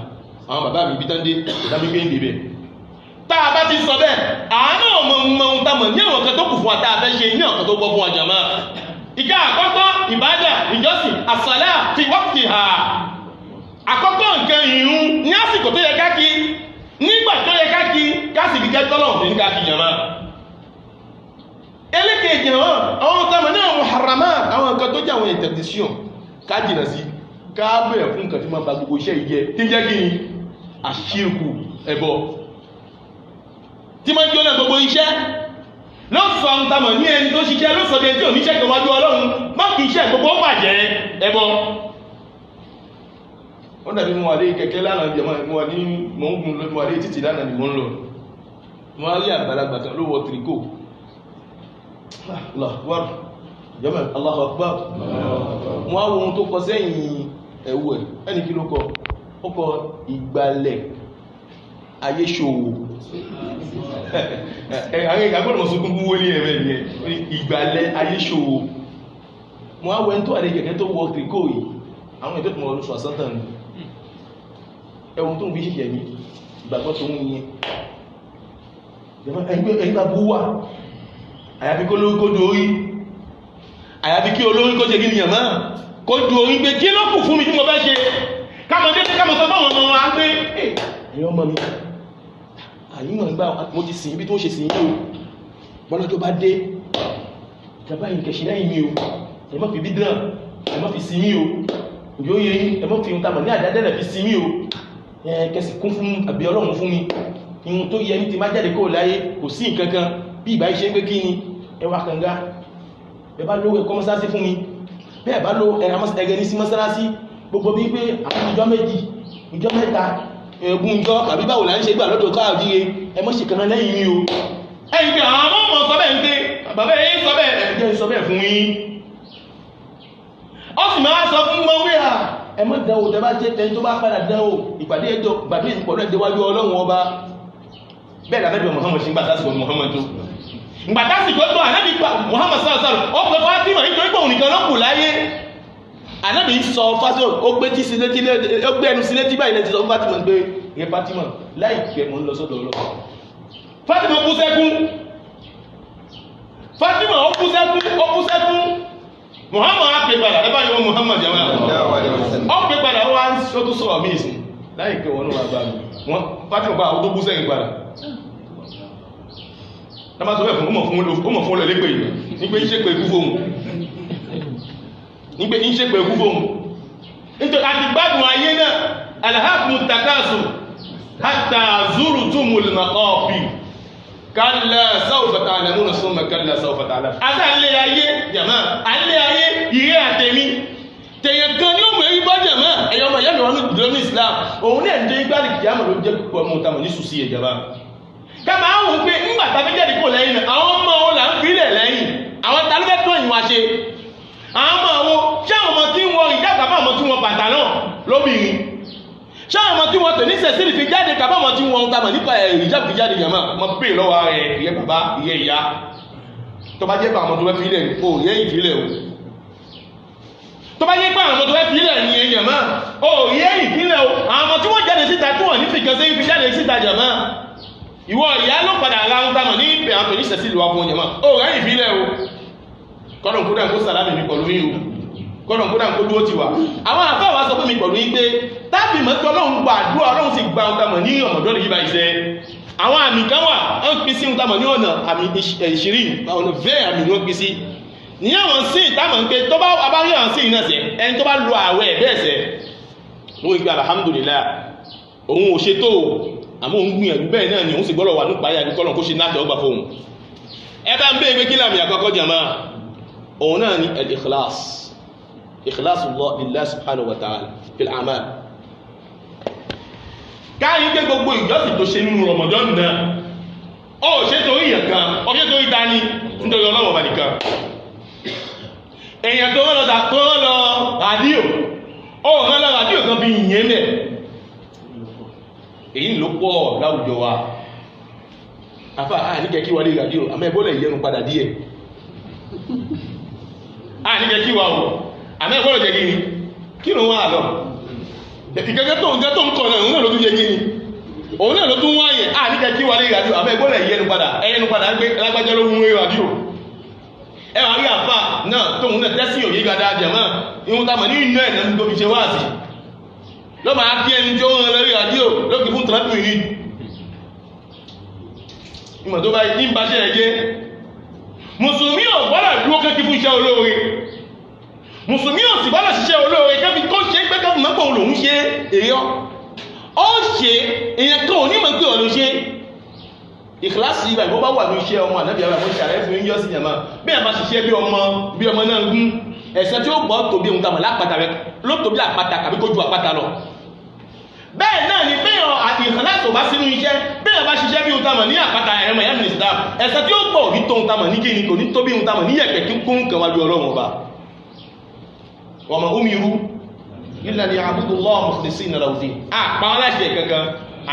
àwọn bàbá mi bí tán dé ìdámi pé ń débẹ̀ tá a bá ti sọ bẹ́ẹ̀ àánú ọmọ ohun tàmà ní àwọn kan tó kù fún àtà àfẹ́ ṣe ní ọ̀kan tó gbọ́ fún ọjà máa ìjà àkọ́kọ́ ìbádà ìjọsìn àsàlá fi wọ́pì ha àkọ́kọ́ nǹkan ìrun ní àsìkò tó yẹ káàkì nígbà tó yẹ káàkì káàsìkì kẹ́tọ́lọ̀ ní káàkì jàmá ẹlẹ́kẹ̀ẹ́jì hàn àwọn ọ̀tọ́mọ̀ ní àwọn harama àwọn nǹkan tó jẹ́ àwọn interdiction kájìnà sí káàbẹ̀rẹ̀ fún nǹkan tí máa ba gbogbo iṣẹ́ ìjẹ́ tí jẹ́ kí ni àṣírkù ẹbọ tí máa jóná gbogbo iṣẹ́ ló sọ àwọn tamọ̀ ní ẹni tó ṣiṣẹ́ ló sọ bí ẹni tí ò ní ṣẹ́kẹ̀ wájú Ọlọ́run má kìí iṣẹ́ gbogbo bàjẹ́ ẹbọ ó dàbí mo wà lé kẹ̀kẹ́ lánàá jẹmọ́ mo wà ní mò ń gun mo wà lé títì lánàá ni mo ń lọ mo wá rí àgbàlagbà kan ló wọ tìrìkò Allahu Akbar mo wá wo ohun tó kọ sẹ́yìn ẹ̀wù ẹ̀ ẹni kí ló kọ ó kọ ìgbàlẹ̀ ayéṣòwò àwọn ìgbàgbọ́n mọ̀ sókún fún wọlé ẹ̀rẹ́ ìyẹn ìgbàlẹ̀ ayéṣòwò mo wá wo ẹni tó wà lé kẹ̀kẹ́ tó wọ tìrìkò yìí àwọn ètò ìmọ̀ olóṣù àsántàn ní ẹwùn tó ń bí ṣíṣẹ́ ní ìgbàgbọ́ tó ń yẹn ẹgbẹ́ bú wà àyàfi kó lórí kó dú orí àyàfi kí olórí kó jẹ́ gí nìyàn máa kó dú orí pé kí ló kù fún mi tí mo fẹ́ ṣe kámọdé tí kámọ sọ fáwọn ọmọ wa pé ẹ̀yọ́ ọmọ mi àyíwọ̀n ìgbà mo ti sìn ibi tó ń ṣe sìn yìí o bọ́lọ́jọ́ bá dé ìjọba ìkẹ̀ṣì lẹ́yìn mi o ẹ̀mọ́ fi bí dán ẹ̀mọ́ fi sin mí o yóò yẹ ẹ̀mọ́ fi ń tamọ̀ ní àdádẹ́rẹ̀ fi sin mí o kẹsì kún fún àbí Ọlọ́run fún mi ihun tó yẹ ní ti má jáde kó láyé kò sí nǹkankan bí ìbá iṣẹ́ pé kí ni ẹwà kànga ẹ bá lówó ẹ̀kọ́ mọ́sálásí fún mi bẹ́ẹ̀ bá ló ẹgẹ ní sí mọ́sálásí gbogbo bí pé àwọn ìjọ méjì ìjọ mẹ́ta ẹ̀gùn ìjọ àbí báwo là ń ṣe gbà lọ́dọ̀ káàdìre ẹmọ́ ṣe kan lẹ́yìn mi o ẹ̀yìn pé àwọn ọmọ sọ bẹ́ẹ̀ ń pé bàbá ẹ̀ sọ bẹ́ẹ̀ ẹ̀jẹ̀ sọ bẹ́ẹ̀ fún yín ó sì máa sọ fún mọ́wé à ẹmọ́ dánwò tẹbá jẹ́ tẹni tó bá padà dánwò ìpàdé ìpọ̀lọ́ ẹ̀dẹ́wájú Ọlọ́run ọba bẹ́ẹ̀ làbẹ́bẹ̀ Muhammad ṣe ń gbàtásìkò Muhammad tó gbàtásìkò tó ànábì Muhammad sọ́ọ̀sọ́rọ̀ ó pẹ́ Fátímà nítorí pé òun nìkan ló kù láyé ànábì sọ Fátímà ó gbé ẹnu sí létí báyìí lẹ́ti sọ Fátímà pé ìyẹ Fátímà láìpẹ́ mọ́ ń lọ sọ́dọ̀ Ọlọ́run Fátímà kú sẹ́kún Fátímà ó kú sẹ́kún Muhammad á pè padà ẹbá yíwọ́ Muhammad jama ó pè padà ó wá ń ṣó tó sọ̀rọ̀ mí ìsìn láìpẹ́ wọn náà bá mi wọ́n Fátímà bá àwọn tó kú sẹ́yìn padà lábá tó fẹ́ fún ọmọ fún olóòlépè yìí nígbé iṣẹ́ pẹ̀lú fóòmù nítorí àti gbádùn ayé náà alhakum takasu hatta zurtumul maqabir kalla sawfa ta'lamuna summa kalla sawfa ta'lamun asa alẹ́ ayé jama alẹ́ ayé ìrẹ́ àtẹ̀mí tẹ̀yẹ̀ kan ní òmò ẹ̀rí bọ́ jama ẹ̀yọ́ ọmọ ìyá mi wọn ní Islam òun ní ẹ̀ndé gbáàlì kìyàmọ̀ ló jẹ́ púpọ̀ mú tamọ̀ ní sùsí ẹ̀jọba kama àwọn pé ńgbàtà méjèèdè kò lẹ́yìn náà àwọn ọmọ wọn là ń fílẹ̀ lẹ́yìn àwọn tàbí tó ìwọ̀n ṣe àwọn ọmọ wọn ṣé àwọn ọmọ tí wọ́n ìjágbà bá ọmọ tí wọ́n bàtà náà lóbìnrin ṣé àwọn ọmọ tí wọ́n tẹ̀ ní sẹ̀sílì fi jáde kàbá ọmọ tí wọ́n tàbí nípa ìjágbà fi jáde yàmá mọ́ pè lọ́wọ́ rẹ̀ ìyẹ́ bàbá ìyẹ́ ìyá tó bá jẹ́ pé àwọn tó fẹ́ fílẹ̀ o ìyẹ́ ìfílẹ̀ o tó bá jẹ́ pé àwọn tó fẹ́ fílẹ̀ ní yàmá o ìyẹ́ ìfílẹ̀ o àwọn ọmọ tí wọ́n jáde síta tí wọ́n ní fìkan sí fi jáde síta yàmá ìwọ ìyá ló padà aláhùn tamọ̀ ní ìpè àwọn tòní sẹ̀sí ìlú afún ọ̀yẹ̀mọ́ ó rẹ̀ ìfilẹ̀ o kọ́nà kódà kó sàlámì mi pẹ̀lú yìí o kọ́nà kódà kó dúró ti wà àwọn àfáà wá sọ fún mi pẹ̀lú yìí pé tábì mọ́ pé ọlọ́run gba àdúrà ọlọ́run sì gba ohun tamọ̀ ní Ramadan yìí báyìí sẹ́ àwọn àmì kan wà wọ́n pín sí ohun tamọ̀ ní ọ̀nà àmì ìṣirí ọ̀nà bẹ́ẹ̀ àmì ni wọ́n pín sí ní àwọn sí ìtàmọ̀ ń pé tó bá abáyé àwọn sí ìnáṣẹ́ ẹni tó bá lo àwẹ̀ bẹ́ẹ̀ sẹ́ wọ́n ìgbà alhamdulillah òun ò ṣe tó àmọ́ òun gbìyànjú bẹ́ẹ̀ náà ni òun sì gbọ́dọ̀ wà nípa ayé àdúgbò kó ṣe náà tẹ́ ọgbà fóun ẹ bá ń bẹ́ẹ̀ pé kí láàmì àkọ́kọ́ jàmá òun náà ni al-ikhlas ikhlasullah lillah subhanahu wa ta'ala fil a'mal káyín pé gbogbo ìjọsìn tó ṣe nínú Ramadan náà ó ṣe torí èèyàn kan ó ṣe torí dání nítorí Ọlọ́run bá nìkan èèyàn tó lọ rádíò ó rán lọ rádíò kan bí ìyẹn mẹ́ èyí ló pọ̀ láwùjọ wa afá àníkẹ́ kí wà lè rádíò àmọ́ ẹgbọ́lẹ̀ ìyẹnu padà díẹ̀ àníkẹ́ kí wà ó àmọ́ ẹgbọ́lẹ̀ jẹ́ gíní kí ló wà lọ ìkẹ́kẹ́ tó ń kọ̀ náà òun náà ló tún jẹ́ gíní òun náà ló tún wáyẹ̀ àníkẹ́ kí wà lè rádíò àmọ́ ẹgbọ́lẹ̀ ìyẹnu padà gbé lágbájá ló mú rádíò ẹwà rí àfà náà tóun náà tẹ́sí òye gada jẹ̀mọ́ ìhun tamọ̀ ní inú ẹ̀ náà tó fi ṣe wáàsí ló máa kí ẹni tí ó rán lórí rádíò lókè fún tìrẹ́pù yìí ìmọ̀ tó bá ní bá ṣe ẹ̀jẹ́ mùsùlùmí ò gbọ́dọ̀ dúró kẹ́kí fún iṣẹ́ olóore mùsùlùmí ò sì gbọ́dọ̀ ṣiṣẹ́ olóore kẹ́fi kó ṣe pé kẹ́fi mọ́pọ̀ òun ṣe èyọ́ ó ṣe èyàn kan ò ní mọ̀ pé ọ̀lọ́ ṣe ìkìláàsì ìgbà ìbọ́ bá wà ní iṣẹ́ ọmọ ànábì àwọn àmọ́ ìṣàrẹ́ fún yíyọ́ sí ìyàmá bí a bá ṣiṣẹ́ bí ọmọ náà gún ẹ̀sẹ̀ tí ó gbọ́ tó bí ohun tamọ̀ lápàtà rẹ̀ ló tó bí àpáta kàbí kó ju àpáta lọ bẹ́ẹ̀ náà ni bẹ́ẹ̀ àti ìkìláàsì ò bá sínú iṣẹ́ bẹ́ẹ̀ bá ṣiṣẹ́ bí ohun tamọ̀ ní àpáta ẹ̀rọ ìyá mínísítà ẹ̀sẹ̀ tí ó gbọ́ òbí tó ohun tamọ̀ ní kíni kò ní tó bí ohun tamọ̀ ní yẹ̀pẹ̀ kí kún kan wájú Ọlọ́run ọba wa ma umiru illa liya'budullaha mukhlisina lahu-d-din àpá aláṣẹ kankan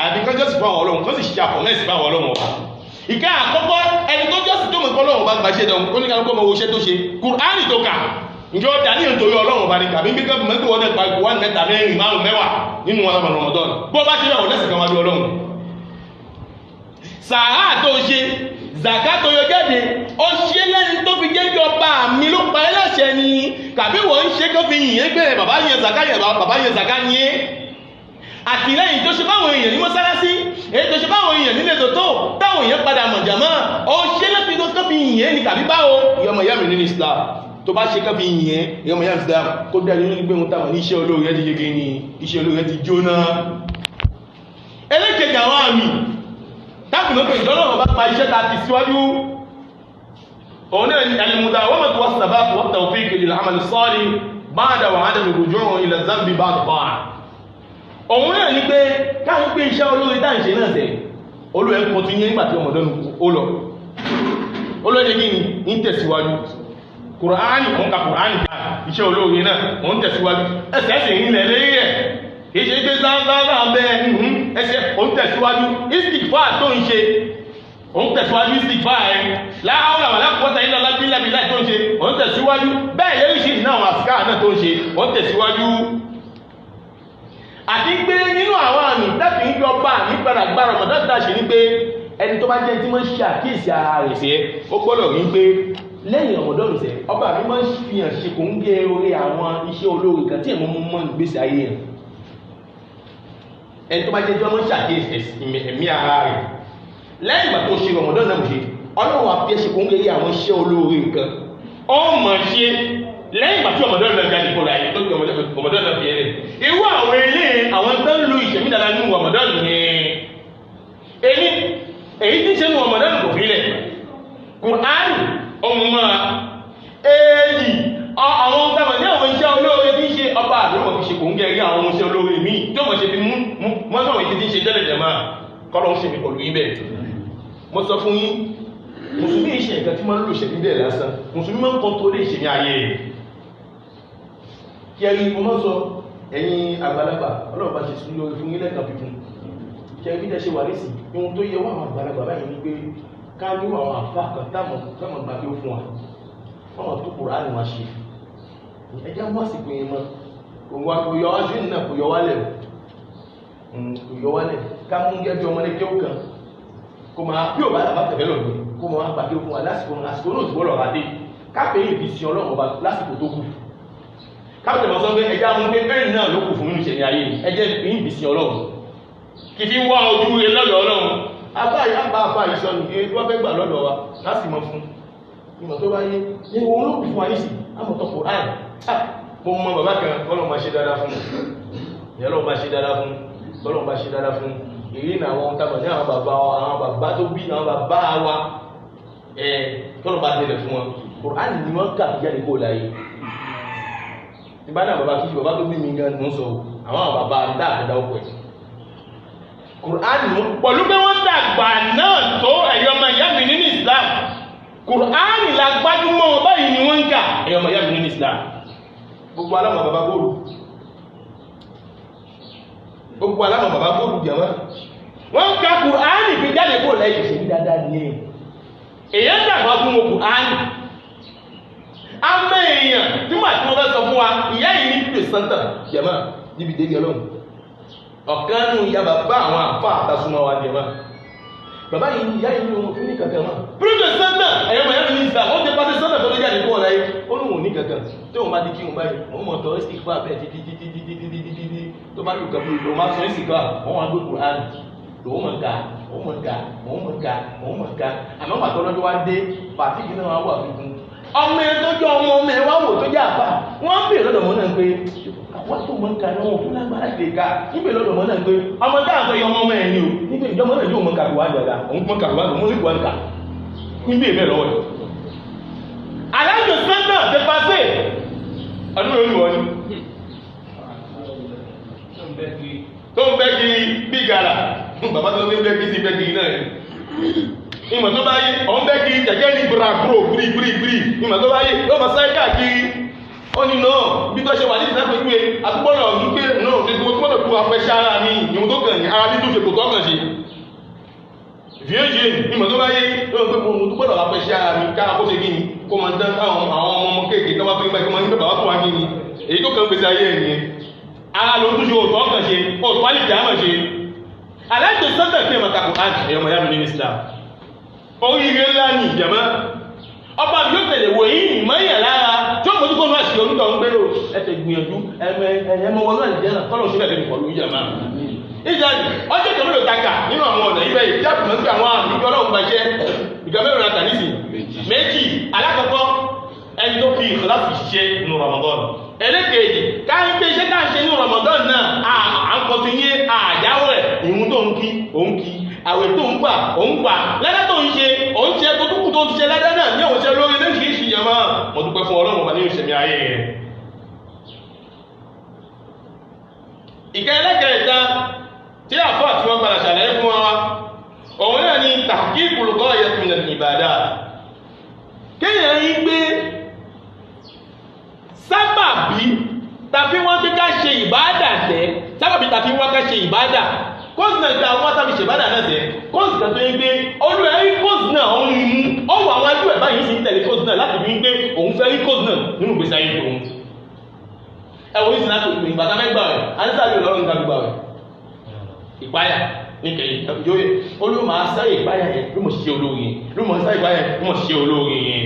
àbí kan jọ́sìn fún àwọn Ọlọ́run kan sì ṣe àfọ̀mẹ́sì fún àwọn Ọlọ́run ọba ìkẹ́ àkọ́kọ́ ẹni tó jọ́sìn tó mọ̀ pé Ọlọ́run ọba gbàṣẹ́ dán ó ní ká lọ́kọ́ mọ̀ owó iṣẹ́ tó ṣe Kùránì tó kà ǹjọ́ dá ní nítorí Ọlọ́run ọba ní kàbí gbígbẹ́ mẹ́tò wọ́n dẹ̀pa ìkú 1 mẹ́ta mẹ́rin márùn mẹ́wàá nínú Ramadan bó bá ṣe bẹ̀rẹ̀ lẹ́sìn kan wájú Ọlọ́run sàárà tó ṣe zàká tó yọ jáde ó ṣe lẹ́ni tó fi jẹ́ bí ọba mi ló pa ẹlẹ́ṣẹ̀ ni kàbí wọ́n ń ṣe tó fi yìnyín gbẹ̀rẹ̀ bàbá yẹn zàká yẹn àtìlẹ́yìn tó ṣe báwọn èèyàn ní mọ́sálásí èyí tó ṣe báwọn èèyàn nílé tó táwọn èèyàn padà mọ̀ jàmá ó ṣe lẹ́pí tó kọ́ fi yìnyẹn ní kàbí báwo ìyọmọ̀ ìyá mi nínú Islam tó bá ṣe kọ́ fi yìnyẹn ìyọmọ̀ ìyá mi Islam kó dá nínú gbé wọn táwọn ní iṣẹ́ olóore ti yege ni iṣẹ́ olóore ti jóná ẹlẹ́kẹ̀ẹ́jà àwọn àmì tábìlì pé ìjọ́lọ́run bá pa iṣẹ́ ta ti síwájú òun náà ni al-mudawamatu was-sabaq wat-tawfiq lil-amal as-salih ba'da wa 'adam ar-ruju' ila adh-dhanbi ba'da ta'a òun náà ní pé káàkiri pé iṣẹ́ olóore tá ń ṣe náà tẹ̀ olóòrẹ́ kọ́ tún yẹ́ nígbàtí ọmọdọ́nù ó lọ olóòrẹ́ gí ní tẹ̀síwájú Kùránì wọ́n ka Kùránì ká iṣẹ́ olóore náà wọ́n tẹ̀síwájú ẹsẹ̀ sì ń lẹ̀ lérí rẹ̀ kìí ṣe pé sáńsáńsá bẹ́ ẹsẹ̀ òun tẹ̀síwájú istighfar tó ń ṣe òun tẹ̀síwájú istighfar ẹ̀ láàárọ̀ àwọn alákọ̀ọ́ta ilẹ̀ alábílẹ̀bí láì tó ń ṣe òun tẹ̀síwájú bẹ́ẹ̀ lérí ṣe náà àwọn àsìká náà tó ń ṣe òun tẹ̀síwájú àti pé nínú àwọn àmì tẹ́fì ń jọ bá ní padà gbá Ramadan tá ṣe ní pé ẹni tó bá jẹ́ tí wọ́n ṣe àkíyèsí ara rẹ̀ sẹ́ ó gbọ́dọ̀ rí pé lẹ́yìn Ramadan sẹ́ ọba mi máa ń fi hàn ṣe kò ń gé orí àwọn iṣẹ́ olóore kan tí ẹ̀mọ́ mọ́ ìgbésí ayé ẹ̀ ẹni tó bá jẹ́ tí wọ́n ṣe àkíyèsí ẹ̀mí ara rẹ̀ lẹ́yìn ìgbà tó ṣe Ramadan náà ṣe Ọlọ́run àfi ṣe kò ń gé àwọn iṣẹ́ olóore kan ó mọ̀ ṣe lẹ́yìn ìgbà tí ọmọdé ọ̀nà ga nìkan láyé tó ọmọdé ọ̀nà fi ẹ̀rẹ̀ irú àwọn ilé àwọn tó ń lo ìṣẹ̀mí dára nínú ọmọdé ọ̀nà yẹn èyí tí ṣe nínú ọmọdé ọ̀nà kò fílẹ̀ Kùránì ọmọ èyí àwọn tàbí ní àwọn iṣẹ́ olóore tí ń ṣe ọba àdúgbò fi ṣe kò ń gẹ̀rí àwọn iṣẹ́ olóore míì tí ó mọ̀ ṣe fi mọ́ náà ìdí tí ń ṣe tẹ́lẹ̀ jẹ̀má kọ́lọ́ ń ṣe mi pọ̀lú ibẹ̀ mo sọ fún yín mùsùlùmí ìṣe nǹkan tí máa ń lò ṣẹ̀mí bẹ́ẹ̀ lásán mùsùlùmí máa ń kọ́ńtólé ìṣẹ̀mí ayé rẹ̀ kí ẹ̀rí mo máa sọ ẹ̀yin àgbàlagbà Ọlọ́run bá ṣe sún lórí fún ilẹ̀ kan fífún kí ẹ̀rí jẹ́ ṣe wà nísì ohun tó yẹ wà àwọn àgbàlagbà báyìí ní pé ká ní àwọn àfá kan táwọn gbà kí ó fún wa wọ́n tó kùrá ní wọ́n ṣe ẹjẹ́ wọ́n sì pé mọ́ òun yọ wájú náà kò yọ wálẹ̀ ká mú gẹ́gẹ́ ọmọdé kí ó kàn kó máa bí ò bá dàbá tẹ̀lé lọ́gbẹ̀ kó máa gbà kí ó fún wa lásìkò náà ti gbọ́dọ̀ rádé ká pé ìbí sí Ọlọ́run ọba lásìkò tó kù káàkiri mọ̀ sọ pé ẹjá mú pé bẹ́ẹ̀ náà ló kù fún nínú ìṣẹ̀yìn ayé ẹjẹ́ ìbí sí ọlọ́run kì fi wá ojú rẹ lọ́dọ̀ ọlọ́run àbá ìsọnù èyí wọ́n fẹ́ gbà lọ́dọ̀ wa láti mọ̀ fún ìmọ̀ tó bá yé ní ohun ló kù fún wa nísì àmọ̀tọ̀ kò áì mo mọ bàbá kan kọ́lọ̀ máa ṣe dáadáa fún ìyẹ́lọ́ máa ṣe dáadáa fún kọ́lọ̀ máa ṣe dáadáa fún èyí ní àwọn tàbí ní àwọn bàbá tó bí àwọn bàbá wa kọ́lọ̀ bá tẹ̀lẹ̀ fún wọn Kùránì ni wọ́n kà jáde kó láyé ìbádà bàbá kí bàbá tó bí mi gan mọ́ sọ àwọn bàbá dáàdá ọkọ̀ ẹ̀ Kùránì pẹ̀lú pé wọ́n dàgbà náà tó ẹ̀yọ́ ọmọ ìyá mi nínú Islam Kùránì la gbájúmọ́ báyìí ni wọ́n ń kà ẹ̀yọ́ ọmọ ìyá mi nínú Islam gbogbo alámọ̀ bàbá góòlù jẹ̀mọ́ wọ́n ka Kùránì fi jáde kó lẹ́yìn sí dáadáa ní èyàn dàgbà fún wọn Kùránì amẹ́ èèyàn tí wọ́n àti wọ́n fẹ́ sọ fún wa ìyá yìí ní pílẹ̀ santa jẹ̀mọ́ níbi dédé ọlọ́run ọ̀kan nù ìyá bàbá àwọn àfà àtàsùnmọ́ wa jẹ̀mọ́ bàbá yìí ìyá yìí ní ohun fún ní kankan mọ́ pílẹ̀ santa ẹ̀yọ́ mọ̀ yàrá mínísítà ó ti pàṣẹ santa tó ló jáde kó ọ̀la yìí ó lóun ní kankan tí òun bá di kí òun báyìí òun mọ̀ tọ́ ẹ́sì fún abẹ́ títí tó bá lù kàbí òun máa sọ ẹ́sì fún àwọn àgbẹ̀ Kùránì lòun mọ̀ ká àmọ́ pàtó lọ́dún wá dé pàtíkì náà wà wà fífún ọmọ ẹ tó jọ ọmọ ẹ wá wò tó jẹ́ àpá wọ́n bèèrè lọ́dọ̀ mọ́ náà pé àwọn tó mọ́ ká náà fún lágbára lè ká níbẹ̀ lọ́dọ̀ mọ́ náà pé ọmọ táà sọ yọ ọmọ ẹ̀ ní o níbẹ̀ ìjọmọ́ náà yóò mọ́ kàkùwá àjọ̀dá òun mọ́ kàkùwá àjọ̀dá mọ́ ìwà nǹka níbẹ̀ ìbẹ̀ lọ́wọ́ alájò sẹ́ńtà tẹ pàṣẹ ọdún lórí wọn ni tó ń bẹ́ kiri bí gàrà bàbá tó ń bẹ́ kiri sí bẹ́ kiri náà ìmọ̀ tó bá yí ọ̀n bẹ́ kiri kẹ̀kẹ́ ní gbàgbó gbìrìgbìrì ìmọ̀ tó bá yí ó bá sáré káàkiri ó ní náà bí tó ṣe wà ní ìsìnkú pé àtúgbọ́nà ní pé náà tí mo gbọ́nà kú afẹ́ṣẹ́ ara ní ìwọ̀n tó kàn ní ara ní tó ṣe kò tọ́kàn ṣe vieux ìmọ̀ tó bá yí ó ń pé mo gbọ́nà afẹ́ṣẹ́ ara ní káà kó ṣe kí ni kó máa dán àwọn ọmọ kéèké tó bá fi gbá kí wọ́n ní bàbá tó wá kí ni èyí tó kàn gbèsè ayé ẹ̀ nìyẹn ara ló tún ṣe òtọ́ kàn ṣe òtọ́ wálé kìá mọ̀ ṣe aláìsàn sọ́tẹ̀ pé màkàkù àti ẹ̀yọmọ̀ yá mi ní Islam oríire ńlá ní ìjẹ̀mọ́ ọba yóò tẹ̀lé wò yí ìmọ̀yàn lára tí ó mọ̀ tó kọ́ náà ṣe onítọ̀ ń gbérò ẹ̀tẹ̀ gbìyànjú ẹ̀mọ̀ wọn náà jẹ́ náà tọ́lọ̀ sílẹ̀ lẹ́nu pọ̀lú ìjẹ̀mọ́ ìjẹ́ni ọjọ́ ìjọba ló taka nínú àwọn ọ̀nà ibẹ̀ ìjábùmọ̀ sí àwọn àmì ìjọ ọlọ́run gbàjẹ́ ìjọ mẹ́rin rata nísìn méjì alákọ̀ọ́kọ́ ẹni tó fi ìkọláfì ṣiṣẹ́ nínú Ramadan ẹlẹ́kẹ̀ẹ́jì káyí pé iṣẹ́ ká ń ṣe nínú Ramadan náà à ń kọtí yé àjáwọ̀ ẹ̀ ìhun tó ń kí òun kí àwẹ̀ tó ń gbà òun gbà lẹ́dá tó ń ṣe òun ṣe tó túnkù tó ń ṣe lẹ́dá náà ní òun ṣe lórí lẹ́yìn kìí ṣìyàn máa mọ̀ dúpẹ́ fún Ọlọ́run ọba nínú ìṣẹ̀mí ayé rẹ̀ ìkẹ́ ẹlẹ́kẹ̀ẹ́ta tí àfọ́ àti wọn padà ṣàlàyé fún wa òun náà ni tahqiqul ghayati min al-ibadat kéèyàn rí pé sábàbí tàbí wọ́n tí ká ṣe ìbádà tẹ́ sábàbí tàbí wọ́n ká ṣe ìbádà kọ́sìnà ìta wọ́n tàbí ṣe ìbádà náà tẹ́ kọ́sìnà tó ń gbé olúwa rí kọ́sìnà òun rí mú ọwọ́ àwọn ajú ẹ̀ báyìí sí ń tẹ̀lé kọ́sìnà láti fi ń gbé òun fẹ́ rí kọ́sìnà nínú ìgbésí ayé òun ẹwọ ìsìn láti ìpè ìgbà tàbí gbà rẹ̀ anísàbí ọlọ́run tàbí gbà rẹ̀ ìpáyà ní kẹyìn yóò olúwa máa sáré ìpáyà yẹn ló mọ̀ ṣiṣẹ́ olóore yẹn ló mọ̀ sáré ìpáyà yẹn ló mọ̀ ṣiṣẹ́ olóore yẹn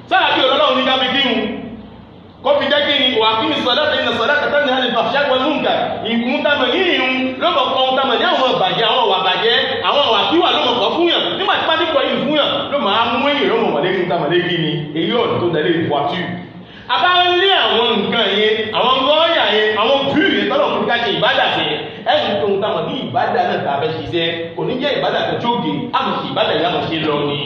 sáàbí ọlọ́run ní kábí kí wọn kó fi jẹ́ kí ni wà kí ni sọ̀dọ́ta iná sọ̀dọ́ta tán ní hàlì fàṣẹ́ wọn múnkà ìkún tamọ̀ ní ìhun lọ́mọ̀ kan tamọ̀ ní àwọn ọ̀bàjẹ́ àwọn ọ̀wà bàjẹ́ àwọn ọ̀wà kíwà lọ́mọ̀ kan fún yàn nígbà tí pàdé kọ ìfún yàn ló máa mú èyí lọ́mọ̀ wà lẹ́yìn tamọ̀ lé kí ni èyí ọ̀dọ̀ tó dalé ìfọ̀tú abáńlé àwọn nǹkan yẹn àwọn gọ́ọ̀yà yẹn àwọn bíìrì tọ́lọ̀ fún ká ṣe ìbádà fẹ́ ẹ̀yìn tó ń tamọ̀ ní ìbádà náà tàbí ṣiṣẹ́ kò ní jẹ́ ìbádà tó jóge àmọ̀ sí ìbádà yà mọ̀ ṣe lọ ni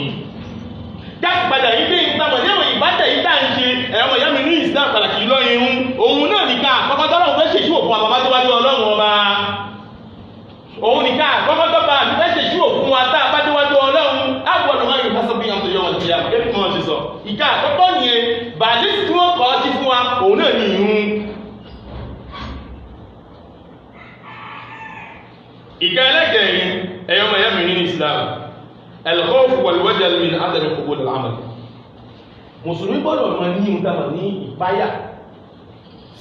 jáde padà yìí pé ìtàmọ̀ ní àwọn ìbádà yìí tá ń ṣe ẹ̀rọ ìyá mi ní Islam pàtàkì lọ irun òun náà nìka àkọ́kọ́ tọ́lọ́run fẹ́ ṣèṣúwò fún àbábá tó wájú ọlọ́run ọba òun nìka àkọ́kọ́ tọ́ba àti fẹ́ ṣèṣúwò fún wa tá a bá déwájú ọlọ́run àgbọ̀dọ̀ máa yìí fásitì yàn tó yọ wọn ìyá kébì mọ́ ti sọ ìka àkọ́kọ́ nìyẹn bàálí tí wọ́n kọ́ sí fún wa òun náà ní irun ìka ẹlẹ́gẹ̀ẹ́rin ẹ̀yọ́ mọ̀ ìyá mi ní Islam al-khawf wal-wajal min adam qubul al-amal mùsùlùmí gbọ́dọ̀ mọ̀ ní ìdámà ní ìpáyà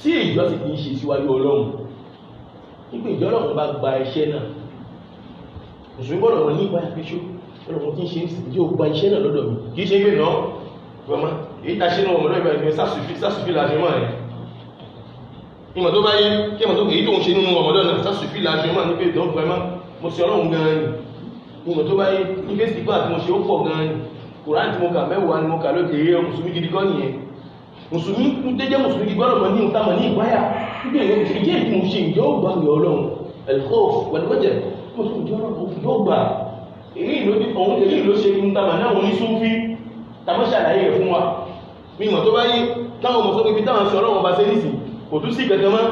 sí ìjọsìn kìí ṣe síwájú ọlọ́run nígbà ìjọ ọlọ́run bá gba iṣẹ́ náà mùsùlùmí gbọ́dọ̀ mọ̀ ní ìpáyà pé ṣó ọlọ́run tí ń ṣe yóò gba iṣẹ́ náà lọ́dọ̀ mi kìí ṣe gbé náà vraiment èyí ta ṣe ní ọmọdé ìgbà ìgbà sásùfì láṣẹmọ́ rẹ̀ ìmọ̀ tó bá yé kí ẹmọ̀ tó èyí tó ń ṣe nínú ọmọdé náà sásùfì láṣẹmọ́ ní pé ìdán gbẹmọ́ mo ṣe ọlọ́run gan-an ni ìmọ̀ tó bá yé ní fésitì bá àti mo ṣe ó pọ̀ gan-an ni kòrán tí mo kà mẹ́wàá ni mo kà lókè eré mùsùlùmí gidi gan nìyẹn mùsùlùmí tó jẹ́ mùsùlùmí gidi gbọ́dọ̀ mọ̀ ní ìta mọ̀ ní ìgbáyà níbi ìjẹ́ ìdí mo ṣe ìjọ gbà ní ọlọ́run ẹ̀lẹ́kọ́ wẹ̀lẹ́wẹ̀jẹ̀ mùsùlùmí yóò gbà èyí ló ṣe ń tàbà náà wọn ní súnfí tàbí ṣàlàyé rẹ̀ fún wa mímọ̀ tó bá yí táwọn ọmọ sókè bí táwọn ṣe ọlọ́run bá ṣe nìsì kò tún sí kẹtẹ mọ́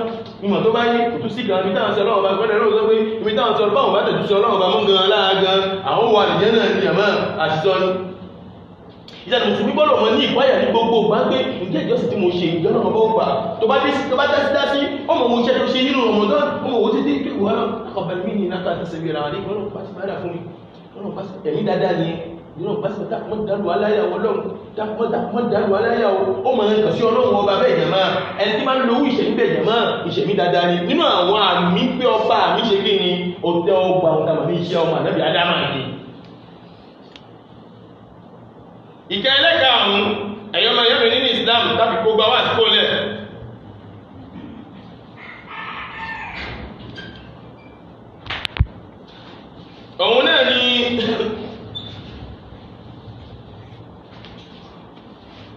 mímọ̀ tó bá yí kò tún sí gan bí táwọn ṣe ọlọ́run bá gbọ́dẹ̀ lóòótọ́ sọ pé ibi táwọn ṣe ọlọ́run bá tẹ̀tù ṣe ọlọ́run bá mọ́ gan lára gan àwọn wà nìyẹn náà ní àmọ́ àṣìṣọ́ ni ìjọba mùsùlùmí gbọ́dọ̀ mọ ní ìpáyà ní gbogbo gbà pé ǹjẹ́ ìjọsìn tí mo ṣe ìjọ náà bọ́ gbà tó bá dásí ọmọ mo ṣe tó ṣe nínú ọmọdé ọmọ òwò títí pé wọ́n akọ̀bẹ̀rẹ̀ mí ní náà tàṣẹ̀ bí ra wọn ní ọlọ́run bá ti bá dà fún mi ọlọ́run bá ti ẹ̀mí dáadáa ni ọlọ́run bá ti dákùmọ́ dàlú aláyàwó ọlọ́run dákùmọ́ dàlú aláyàwó ó mọ̀ nǹkan sí ọlọ́run ọba bẹ́ẹ̀ jẹ̀má ẹni tí máa ń lo owó ìṣẹ̀mí bẹ́ẹ̀ jẹ̀má ìṣẹ̀mí dáadáa ni nínú àwọn àmì pé ọba àmì ṣe kí ni ó tẹ́ ọgbà ọ̀tà màmí iṣẹ́ ọmọ ànábì ádámà ni ìkẹ́ ẹlẹ́kàrún ẹ̀yọ́mọ̀ yẹ́mẹ̀ nínú Islam tàbí gbogbo àwọn àsìkò lẹ̀ òun náà ni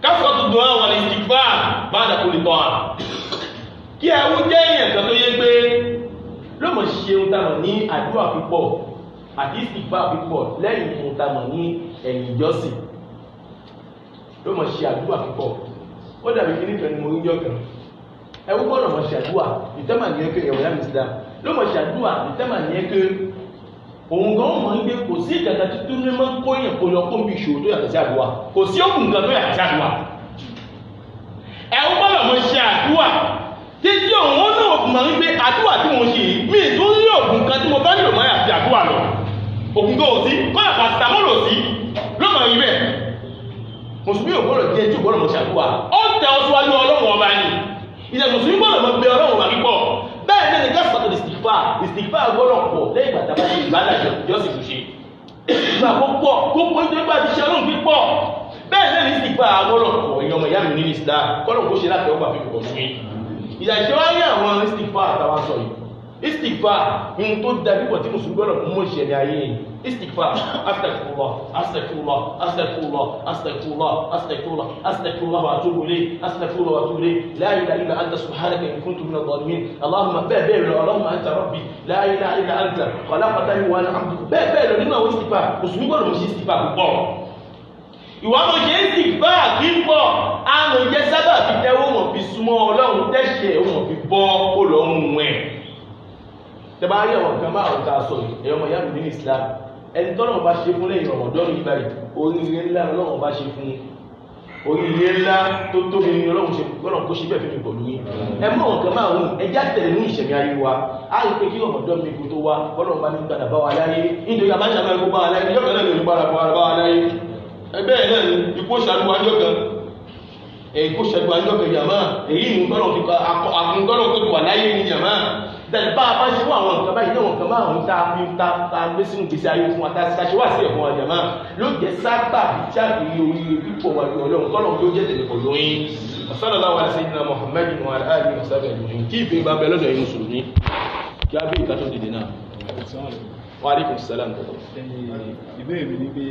káfọ́tù dùn àwọn ìsìnkfà bá dàkó lè tọ́ à kí ẹwú jẹ́ èèyàn kan tó yé pé ló mọ̀ ṣeun tàmọ̀ ní àdúrà pípọ̀ àti ìsìnkfà pípọ̀ lẹ́yìn ohun tàmọ̀ ní ẹ̀yìn ìjọsìn ló mọ̀ ṣe àdúrà púpọ̀ ó dàbí kí nífẹ̀ẹ́ ni mo rí jọ́ kan ẹwú gbọ́dọ̀ mọ̀ ṣe àdúrà ìtẹ́mà ní ẹkẹ́ ẹ̀wọ̀n yàmì sílá ló mọ̀ ṣe àdúrà ìtẹ́mà ní ẹkẹ́ òun gan mọ̀ ń gbé kò sí ìkẹta títún ní mọ́ kó yẹn kó lọ kó bí ìṣòro tó yàtọ̀ sí àdúrà kò sí òkú nǹkan tó yàtọ̀ sí àdúrà ẹwú gbọ́dọ̀ mọ̀ ṣe àdúrà títí òun náà mọ̀ ń gbé àdúrà tí mo ṣe mí tó ní òògùn kan tí mo bá nílò mọ́ àti àdúrà lọ òògùn kan ò sí kọ́nà pàṣípàmọ́lò sí ló mọ̀ ń bẹ́ẹ̀ mùsùlùmí ò gbọ́dọ̀ jẹ́ tí ò gbọ́dọ̀ mọ̀ ṣàdúrà ó tẹ ọ síwájú ọlọ́run ọba ni ìjẹ́ mùsùlùmí gbọ́dọ̀ mọ̀ bẹ ọlọ́run ọba pípọ̀ bẹ́ẹ̀ náà ni gáàsìpàtò ìsìnkfà gbọ́dọ̀ pọ̀ lẹ́yìn ìgbà tàbí ìbádàjọ́ ìjọsìn kò ṣe ìgbà púpọ̀ gbogbo nítorí bá ti ṣe ọlọ́run pípọ̀ bẹ́ẹ̀ náà ni ìsìnkfà gbọ́dọ̀ pọ̀ èèyàn ọmọ ìyá mi nínú ìsìlá kọ́lọ̀ kó ṣe láti ọgbà pípọ̀ fún yín ìjà ìṣẹ́wáyé àwọn ìsìnkfà àtàwọn sọ yìí istighfar in tó da bí tí mùsùlùmí gbọ́dọ̀ mú ṣe ní ayé istighfar astaghfirullah astaghfirullah astaghfirullah astaghfirullah astaghfirullah astaghfirullah wa atubu ilayh astaghfirullah wa atubu ilayh la ilaha illa anta subhanaka in kuntu minadh dhalimin allahumma bẹ́ẹ̀ lọ allahumma anta rabbi la ilaha illa anta khalaqtani wa ana abduka bẹ́ẹ̀ lọ nínú àwọn istighfar mùsùlùmí gbọ́dọ̀ mú ṣe istighfar púpọ̀ ìwà mọ̀ ṣe istighfar kí pọ̀ àrùn jẹ́ sábà fi tẹ́wọ́ mọ̀ fi súnmọ́ ọlọ́run tẹ́ṣẹ̀ wọn fi bọ́ ó lọ́rùn ẹ̀ tẹbá rí àwọn nǹkan máa ọ̀tá sọ ẹ̀yọ́ ọmọ ìyáàmù nínú Islam ẹni tọ́nà bá ṣe fún lẹ́yìn ọmọdọ́nù ìbáyìí oríire ńlá ọlọ́run bá ṣe fún oríire ńlá tó tóbi ní ọlọ́run ṣe gbọ́nà kó ṣe bẹ́ẹ̀ fún mi pẹ̀lú yín ẹ mọ́ nǹkan máa hùn ẹjá tẹ̀lé ní ìṣẹ̀mí ayé wa á rí pé kí ọmọdọ́nù mi kò tó wá bọ́lọ́run bá ní gbàdà bá wa láyé nítorí abájáde ẹgbẹ́ bá wa láyé ìjọba náà lè gbàdà bá wa láyé ẹgbẹ́ náà ni ikú ṣàdúrà ọjọ́ kan ikú ṣàdúrà ọjọ́ kan yàmá èyí ni àkùnkọ́nà tó wà láyé ní yàmá tẹ̀lifá bá ṣe wọ́n àwọn nǹkan báyìí náà nǹkan máa ń ta gbé sínú gbèsè ayé fún wa ta ṣe wá sí ẹ̀fọn àjàmá ló jẹ́ sábà jáde oríire pípọ̀ wà ní ọlọ́run kọ́nà ló jẹ́ tẹ̀lé pọ̀ lóyún sallallahu alaihi sayyidina Muhammadin wa ala alihi wa sahbihi ajma'in kí ìfẹ́ bá bẹ lọ́dọ̀ yìí mùsùlùmí kí á bí ìka tó dìde náà. Wa alaikum salam. ìbéèrè mi ni pé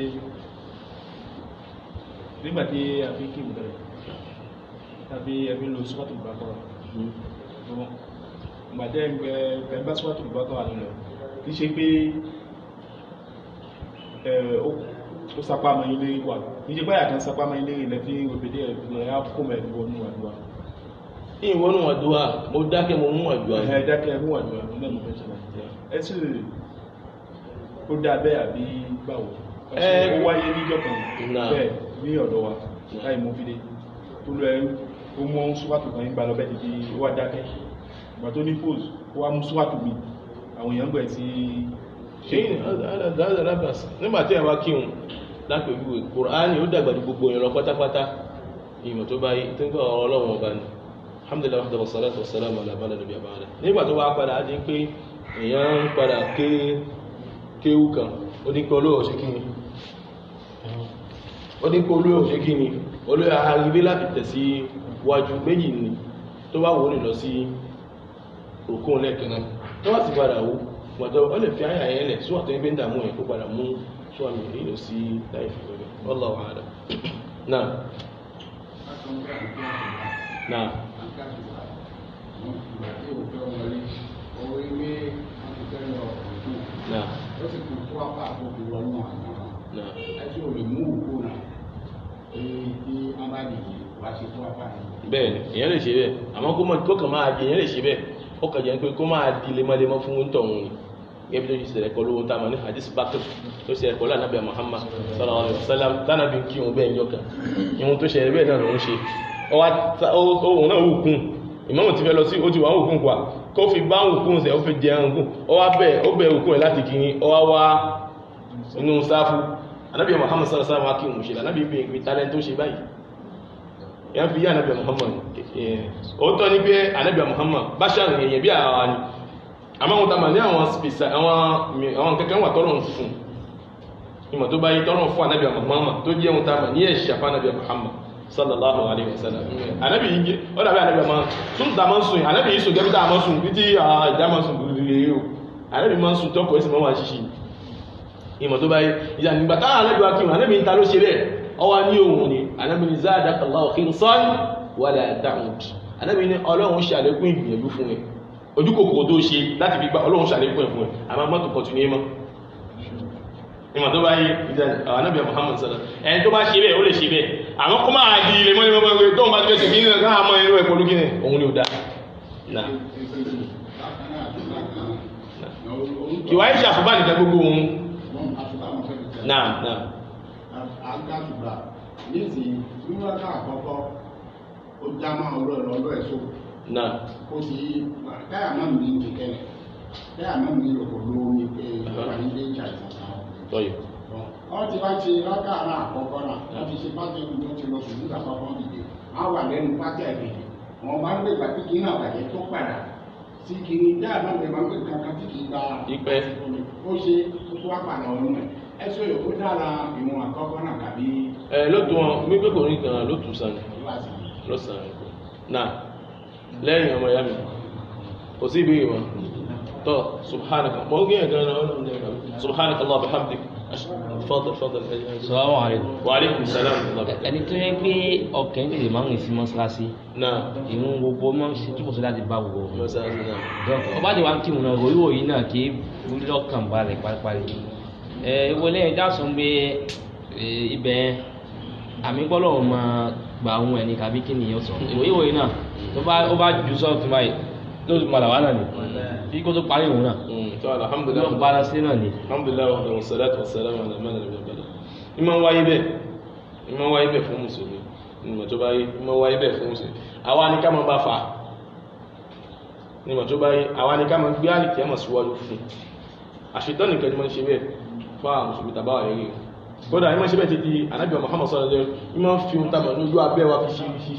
nígbà tí a fi kí ìbẹ̀rẹ̀ tàbí ẹbí lo sọ́kàtù ìbákọ́rọ̀ gbàtẹ́ ẹgbẹ́ bá sọ́wọ́tò ìbákan wà nílọ kì í ṣe pé ó sapá mọ́ ilé wà kì í ṣe pé àkàn sapá mọ́ ilé ilẹ̀ tí òbèdè ẹ̀yà kó mẹ́rin wọnú àdúrà ìwọnú àdúrà mo dákẹ́ mo mú àdúrà ẹ̀ dákẹ́ mú àdúrà mo lẹ́nu fẹ́ ṣe ẹ sì ó dá bẹ́ẹ̀ àbí báwo ó wáyé níjọ́ kan bẹ́ẹ̀ ní ọ̀dọ̀ wa láì mú fídé tó lọ ẹrú ó mú sọ́wọ́tò kan gbà lọ bẹ́ẹ̀ títí ó wá dákẹ́ ìgbà tó ní fóòsù ó wá mú súwàtò mi àwọn èèyàn gbẹ̀ tí ṣe nígbà tí ẹwà kí wọn lápẹ̀lú Kùránì ó dàgbà gbogbo ìrọ̀ pátápátá ìmọ̀ tó bá yí tí ń gbọ́ ọlọ́run ọba ni alhamdulillah wa salatu wa salamu ala nabi abada nígbà tó wá padà á di pé èèyàn ń padà kéwú kan ó ní pé olóò ṣe kí ni olóyè àríwé láti tẹ̀sí wájú méjì ni tó bá wò lè lọ sí òkun lẹ́ẹ̀kan náà tó wá sì padà wò gbọ́dọ̀ ó lè fi àyà yẹn lẹ̀ sún àtọ́yìn pé ń dààmú yẹn kó padà mú sún àmì èyí lọ sí láì fi lọ́lẹ̀ wallahu a'lam. náà náà bẹ́ẹ̀ni èyàn lè ṣe bẹ́ẹ̀ àmọ́ kó kàn máa di èyàn lè ṣe bẹ́ẹ̀ ó kàn jẹ́ pé kó máa di lemọ́lemọ́ fún ń tọ̀hún ni gẹ́gẹ́ bí tó ṣe ṣẹlẹ̀ pẹ̀lú ohun tá a mọ̀ ní hadith Bakr tó ṣẹlẹ̀ pẹ̀lú ànábì Muhammad sallallahu alaihi wasallam tánàbí kí òun bẹ́ẹ̀ yọkàn ìhun tó ṣẹlẹ̀ bẹ́ẹ̀ náà lòún ṣe ohun náà hùkún ìmáàmù ti fẹ́ lọ sí ó ti wà hùkún kwa kó fi bá hùkún ṣe ó fi jẹ hùkún ó bẹ̀ hùkún ẹ̀ láti kiri ó wá inú sáfù ànábì Muhammad sallallahu alaihi wasallam kí òun ṣe ànábì bí i talent tó ṣe báyìí yẹn fi yá ànábì Muhammad ó tọ́ ní pé ànábì Muhammad bashar èèyàn bí àwa ni àmọ́ wọn tàbí ní àwọn spisa àwọn kẹ́kẹ́ wà tọ́rọ̀ fún ìmọ̀ tó bá yí tọ́rọ̀ fún ànábì Muhammad tó jẹ́ wọn tàbí ní ẹ̀ṣà fún ànábì Muhammad sallallahu alaihi wasallam ànábì yìí ó dàbí ànábì Muhammad tún dàmọ́ sùn ànábì yìí sùn gẹ́bí dàmọ́ sùn bí tí ìdámọ́ sùn lè o ànábì máa sùn tọ́kọ̀ ẹ̀sìn mọ́wàá ṣíṣì ìmọ̀ tó bá yí ìjà nígbà táwọn ànábì wa kí wọn ànábì ń ta ló ṣe bẹ́ẹ̀ ọwá ní òun ni ànábì ní zadakallahu khinsan wala ta'ud ànábì ní ọlọ́run ṣàlékún ìgbìyànjú fún ẹ ojú kòkòrò tó ṣe láti fi gba ọlọ́run ṣàlékún ẹ̀ fún ẹ̀ àmọ́ mọ́tò kọ̀tún ní mọ́ ìmọ̀ tó bá yí ànábì Muhammad sallallahu alaihi wasallam ẹni tó bá ṣe bẹ́ẹ̀ ó lè ṣe bẹ́ẹ̀ àwọn kó máa di ilé mọ́lẹ́ mọ́lẹ́ tó ń bá ti fẹ́ kí ní ọ̀gá àmọ́ inú ẹ̀ pẹ̀lú kí ni òun ni ó dá kì wáyé ṣàfùbá nìkan gbogbo òun náà àgbàtúgbà nísìnyí níwájú àkọ́kọ́ ó já máa ọlọ́ ẹ̀ṣọ́ náà ó sì táyà náà ní ìkẹlẹ̀ táyà náà ní ìrọ̀kọ̀ lórí pé ìjọba ní ilé ìjà ìsàkà tọ́yọ̀ wọ́n ti wá ṣe rákàrà àkọ́kọ́ náà wọ́n ti ṣe pátí ẹ̀kùn tó ti lọ sùn nígbà kọ́kọ́ dìde wọ́n wà lẹ́nu pátí ẹ̀kejì wọ́n bá ń gbé ìgbà tí kì í náà bàjẹ́ tó padà sí kiri táyà náà lè máa ń gbé kankan tí kì í gba ìpẹ́ ó ṣe tó wá padà ọ̀run ẹ̀ ẹ̀ṣọ́ yòókù dára ìwọ̀n àkọ́kọ́ náà kàbí. lótú wọn gbígbé kò ní kan lótú sàn lọ́sàn-án náà lẹ́yìn ọmọ ìyá mi kò sí ìbéèrè wọn tọ́ subhanaka mọ́ ó gẹ́yẹ̀ gan-an subhanaka Allah bihamdik fadal Assalamu alaikum. wa alaikum salam ẹni tó yẹ pé ọkàn tètè máa ń rìn sí mọ́ṣáláṣí náà ìrun gbogbo mọ́ ṣe túbọ̀ sí láti bá gbogbo mọ́sálásí náà ọba tí wàá ń kírun náà ròyìnwó yìí náà kì í wúlé lọ́kàn balẹ̀ pátápátá ìwọlé ẹja sọ pé ibẹ̀ àmì gbọ́dọ̀ máa gba ohun ẹni kàbí kí nìyẹn sọ ìwòyíwò yìí náà tó bá ju sọ́ọ̀ tó báyìí tó ti padà wá náà ni bí kò tó parí òun náà tó alhamdulillah ló ń bára sí náà ni. alhamdulillah wa salatu wa salam ala man la nabiyya ba'da ìmọ̀ wáyé bẹ́ẹ̀ fún mùsùlùmí ìmọ̀ tó báyé ìmọ̀ wáyé bẹ́ẹ̀ fún mùsùlùmí àwa ni ká máa bá fa ìmọ̀ tó báyé àwa ni ká máa gbé àlìkí àmọ̀ síwájú fún àṣetán nìkan ni wọ́n ṣe bẹ́ẹ̀ fún àwọn mùsùlùmí tàbá wà yẹ́rẹ́ kódà ìmọ̀ ṣe bẹ́ẹ̀ ti di Ànábì Muhammad sallallahu alaihi wasallam ìmọ̀ fi ohun tàbí lójú abẹ́ wa fi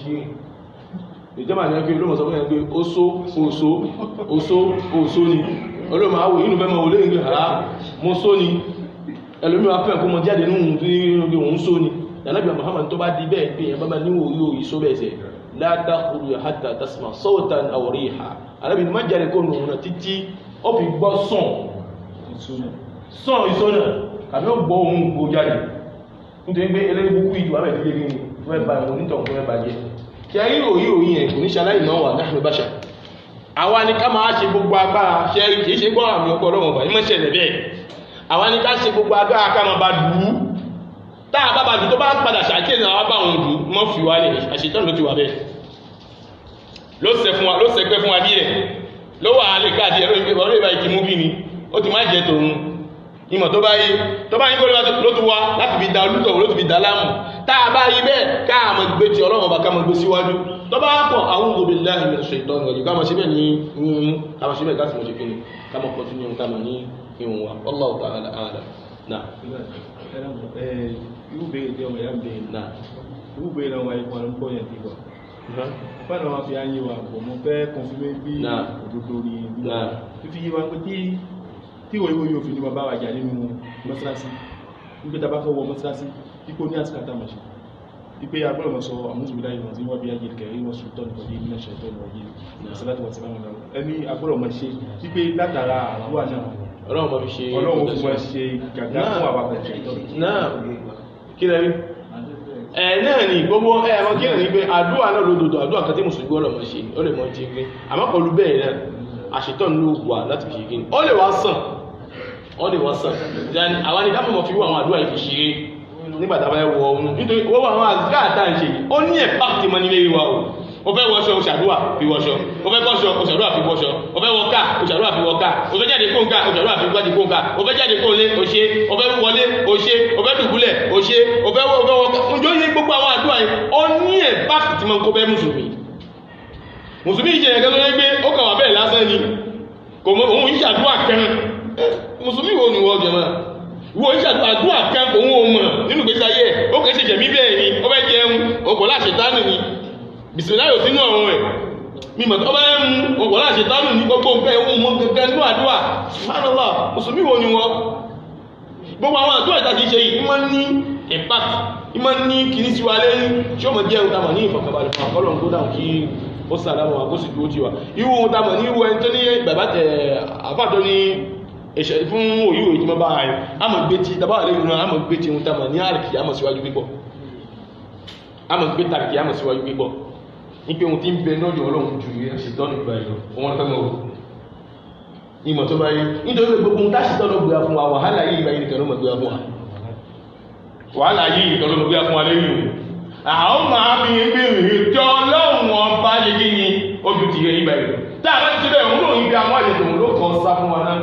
ṣe ìjọba ní ẹgbẹ́ olóòmọ̀ sọ fún ẹgbẹ́ oṣó ni olóòmọ̀ àwò inú fẹ́ mọ̀ olè ń gbé àrá mọ́ só ni ẹlòmí wa fẹ́ kó mọ jáde ní òun só ni Ànábì Muhammad tó bá di bẹ́ẹ̀ pé yẹn bá ní òyò ìṣó bẹ́ẹ̀ sẹ́ la takhruju hatta tasma sawtan aw riha Ànábì ní má jáde kó nù náà títí ó fi gbọ́ sàn ìṣọ́nà àbí ó gbọ́ ohun gbò jáde nítorí pé eléyìí ìdù abẹ́ ìdílé gíní fẹ́ bá ìwọ̀n onítọ̀ fẹ́ bá jẹ́ kí a rí òyìn ẹ̀ kò ní ṣaláì náà wà náà báṣà àwa ni ká máa ṣe gbogbo agbára ṣe kìí ṣe gbọ́ àmì ọpọlọ wọn báyìí mọ́ṣẹ̀lẹ̀ bẹ́ẹ̀ àwa ni ká ṣe gbogbo agbára ká máa bá dùú táà bá bá dùú tó bá padà ṣàkíyèsí àwọn bá wọn dùú mọ́ fi wálé àṣetán ló ti wà bẹ́ẹ̀ ló sẹ̀pẹ́ fún wa díẹ̀ ló wà á lè káàdì ẹ̀rọ ìgbé ọ̀rọ̀ ìbá ìkí múbí ni ó ti má jẹ tòun ìmọ̀ tó bá yí kó ló tún wá láti fi da olútọ̀ ló ti fi dá láàmù táà bá yí bẹ́ẹ̀ káà mọ̀ gbé ti ọlọ́run ọba ká mọ̀ gbé síwájú tó bá pọ̀ a'udhu billahi minash shaitani rajim ká mọ̀ síbẹ̀ ní ká mọ̀ síbẹ̀ ká sì mọ̀ ṣe kí ni ká mọ̀ pọ̀tún ní ká mọ̀ ní ìhùn wa wallahu ta'ala a'lam náà. irú bèèrè tí ọmọ ìyá ń bèèrè náà irú bèèrè náà wáyé fún àlùkò yẹn ti wà fẹ́ràn wọn fi ayé wa bọ̀ mo fẹ́ kọfíwé bí òdodo ní ìlú fífi yé wa pé tí ìwòye yóò fi ní bàbá wa jà nínú mọ́sálásí nígbé tàbá fẹ́ wọ mọ́sálásí tí kò ní àsìkò àtàmọ̀ṣe ipe agbọ́dọ̀ mọ̀ sọ àmúzùmílá ìwọ̀n tí wọ́n bí ayé kẹrì wọ́n sùn tọ́nù kọjí ní ẹ̀ṣẹ̀ tó lọ yìí ìsẹ́láti wọ́n ti bá wọn lọ ẹni agbọ́dọ̀ mọ̀ ṣe ipe látara àdúrà náà ọlọ́run mọ̀ fi ṣe ọlọ́run fún wọn ṣe gàgá fún àwọn àpẹẹrẹ náà kí lẹ́rí náà ni gbogbo ẹ̀mọ́ kí lẹ́rí pé àdúrà náà lódodo àdúrà kan tí mùsùlùmí gbọ́dọ̀ mọ̀ ṣe ó lè mọ̀ jí pé àmọ́ pẹ̀lú bẹ́ẹ̀ náà àṣetọ́ ló wà láti fi ṣe ó lè wá sàn then àwọn ni dáfọ̀mọ̀ fi wọ àwọn àdúrà yìí fi ṣeré nígbà tá a bá wọ ohun nítorí owó àwọn àzíká àtà ń ṣe ó ní ẹ̀pá ti mọ nílé wa o ó fẹ́ wọṣọ òṣàdúrà fi wọṣọ ó fẹ́ kọ́ṣọ òṣàdúrà fi wọṣọ ó fẹ́ wọká òṣàdúrà fi wọká ó fẹ́ jáde kóńká òṣàdúrà fi jáde kóńká ó fẹ́ jáde kóńlé òṣè ó fẹ́ wọlé òṣè ó fẹ́ dùbúlẹ̀ òṣè ó fẹ́ wọká ǹjọ́ yé gbogbo àwọn àdúrà yìí ó ní ẹ̀pá ti mọ kó bẹ́ mùsùlùmí ìṣe ẹ̀kẹ́ tó yẹ pé ó kà wà bẹ́ẹ̀ lásán ni kò mọ òun ìṣàdúrà kẹrin mùsùlùmí wo ni wọ́n jẹ̀mọ́ wo ìṣàdúrà kan òun ò mọ̀ nínú ìgbésí ayé ẹ̀ ó kẹ́ ṣe jẹ̀mí bẹ́ẹ̀ ni ó fẹ́ jẹun ọkọ̀ láṣẹ tánù ni bìsìláyò sínú ọ̀run ẹ̀ mímọ̀ tó bá ń mú ọkọ̀ láṣẹ tánù ní gbogbo nǹkan ẹ̀wọ̀n mọ́ gẹ́gẹ́ nínú àdúrà subhanallah mùsùlùmí wo ni wọ́n gbogbo àwọn àdúrà ìta kìí ṣe yìí ìmọ̀ ní impact ìmọ̀ ní kìíní sí wa lẹ́yìn tí ó mọ̀ jẹ́ ohun tamọ̀ ní ìfọ̀kànbalẹ̀ fún àkọlọ̀ tó dáhùn kí ó sàlámù àkóso dúró ti wa irú ohun tamọ̀ ní irú ẹni tó ní bàbá àfàtọ́ ní ẹ̀ṣẹ̀ fún òyíwò ìjìmọ̀ bá ààrẹ a mọ̀ gbé tí tàbá àlẹ́ ìrìnà a mọ̀ gbé tí ohun tamọ̀ ní àrìkì a mọ̀ síwájú pípọ̀ a mọ̀ gbé tàrìkì a mọ̀ síwájú pípọ̀ ní pé ohun tí ń bẹ lọ́jọ́ ọlọ́run ju àṣetọ́nù ìgbà ìlọ wọn fẹ́ mọ̀ ìmọ̀ tó bá yé nítorí pé gbogbo táṣetọ́nù gbé fún wa wàhálà yìí ìgbà yìí nìkan ló mọ̀ gbé fún wa wàhálà yìí nìkan ló mọ̀ gbé fún wa lẹ́yìn o àwọn máa fi gbé ìjọ ọlọ́run ọba yẹ kí ni ojú ti yẹ ìgbà ìlọ tá a bá ti bẹ́ẹ̀ òun lòun ibi àwọn àlejò òun ló kọ́ sá fún wa náà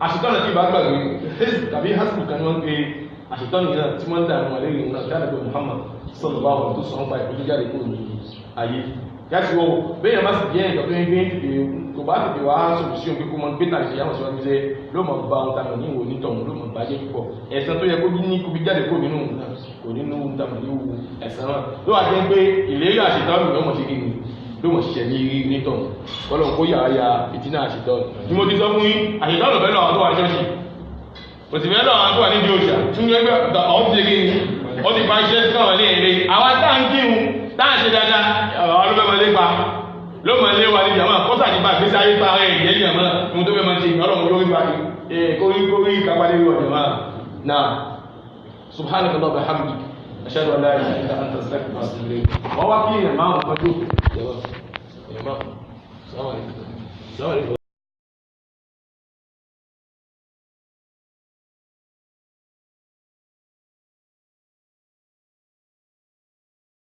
àṣetọ́nù tí ìbá gbàgbé tàbí hasbuk kan wọ́n pe àṣetọ́nù náà tí wọ́n ń dà àwọn àlejò náà dáadáa pé Muhammad sallallahu alaihi wasallam tó sọ ń pa ìpínlẹ̀ jáde kúrò ní ayé yàtí wọ́n bẹ́ẹ̀ má sì jẹ́ ìtọ́ tó ń gbé kò bá tètè wá solution pé kó mọ gbé tàbí ìyàwó síwájú jẹ́ ló mọ̀ bá ohun tàbí ní ìwò nítọ̀hún ló mọ̀ bá jẹ́ púpọ̀ ẹ̀san tó yẹ kó ní kó bí jáde kó nínú òun náà kò nínú ohun tàbí ní ìwò ẹ̀san náà ló wà jẹ́ pé ìlérí àṣetọ́nù ló mọ̀ sí kí ni ló mọ̀ ṣiṣẹ́ ní nítọ̀hún kọ́lọ̀ kó yà á ya ìtìná àṣetọ́nù ni mo ti sọ fún yín àṣetọ́nù fẹ́ lọ àwọn tó wà ṣọ́ọ̀ṣì kò sì fẹ́ lọ àwọn tó wà nídìí òṣà tún ní ẹgbẹ́ ọ̀hún ti kí ni ó ti pa iṣẹ́ sí káwọn ní èrè àwọn táà ń kírun táà ń ṣe dáadáa àwọn olóbẹ́mọlé pa ló mọ̀ lé wa ní jàmá kọ́sà ní bá gbésí ayé parí ìyẹn jàmá ohun tó fẹ́ máa ṣe ọlọ́run lórí wa kórí kápálẹ́ rí ọ̀dẹ̀ máa náà subhanaka Allahumma wa bihamdika ashhadu an la ilaha illa anta astaghfiruka wa atubu ilayk wọ́n wá kí èèyàn máa ń kọjú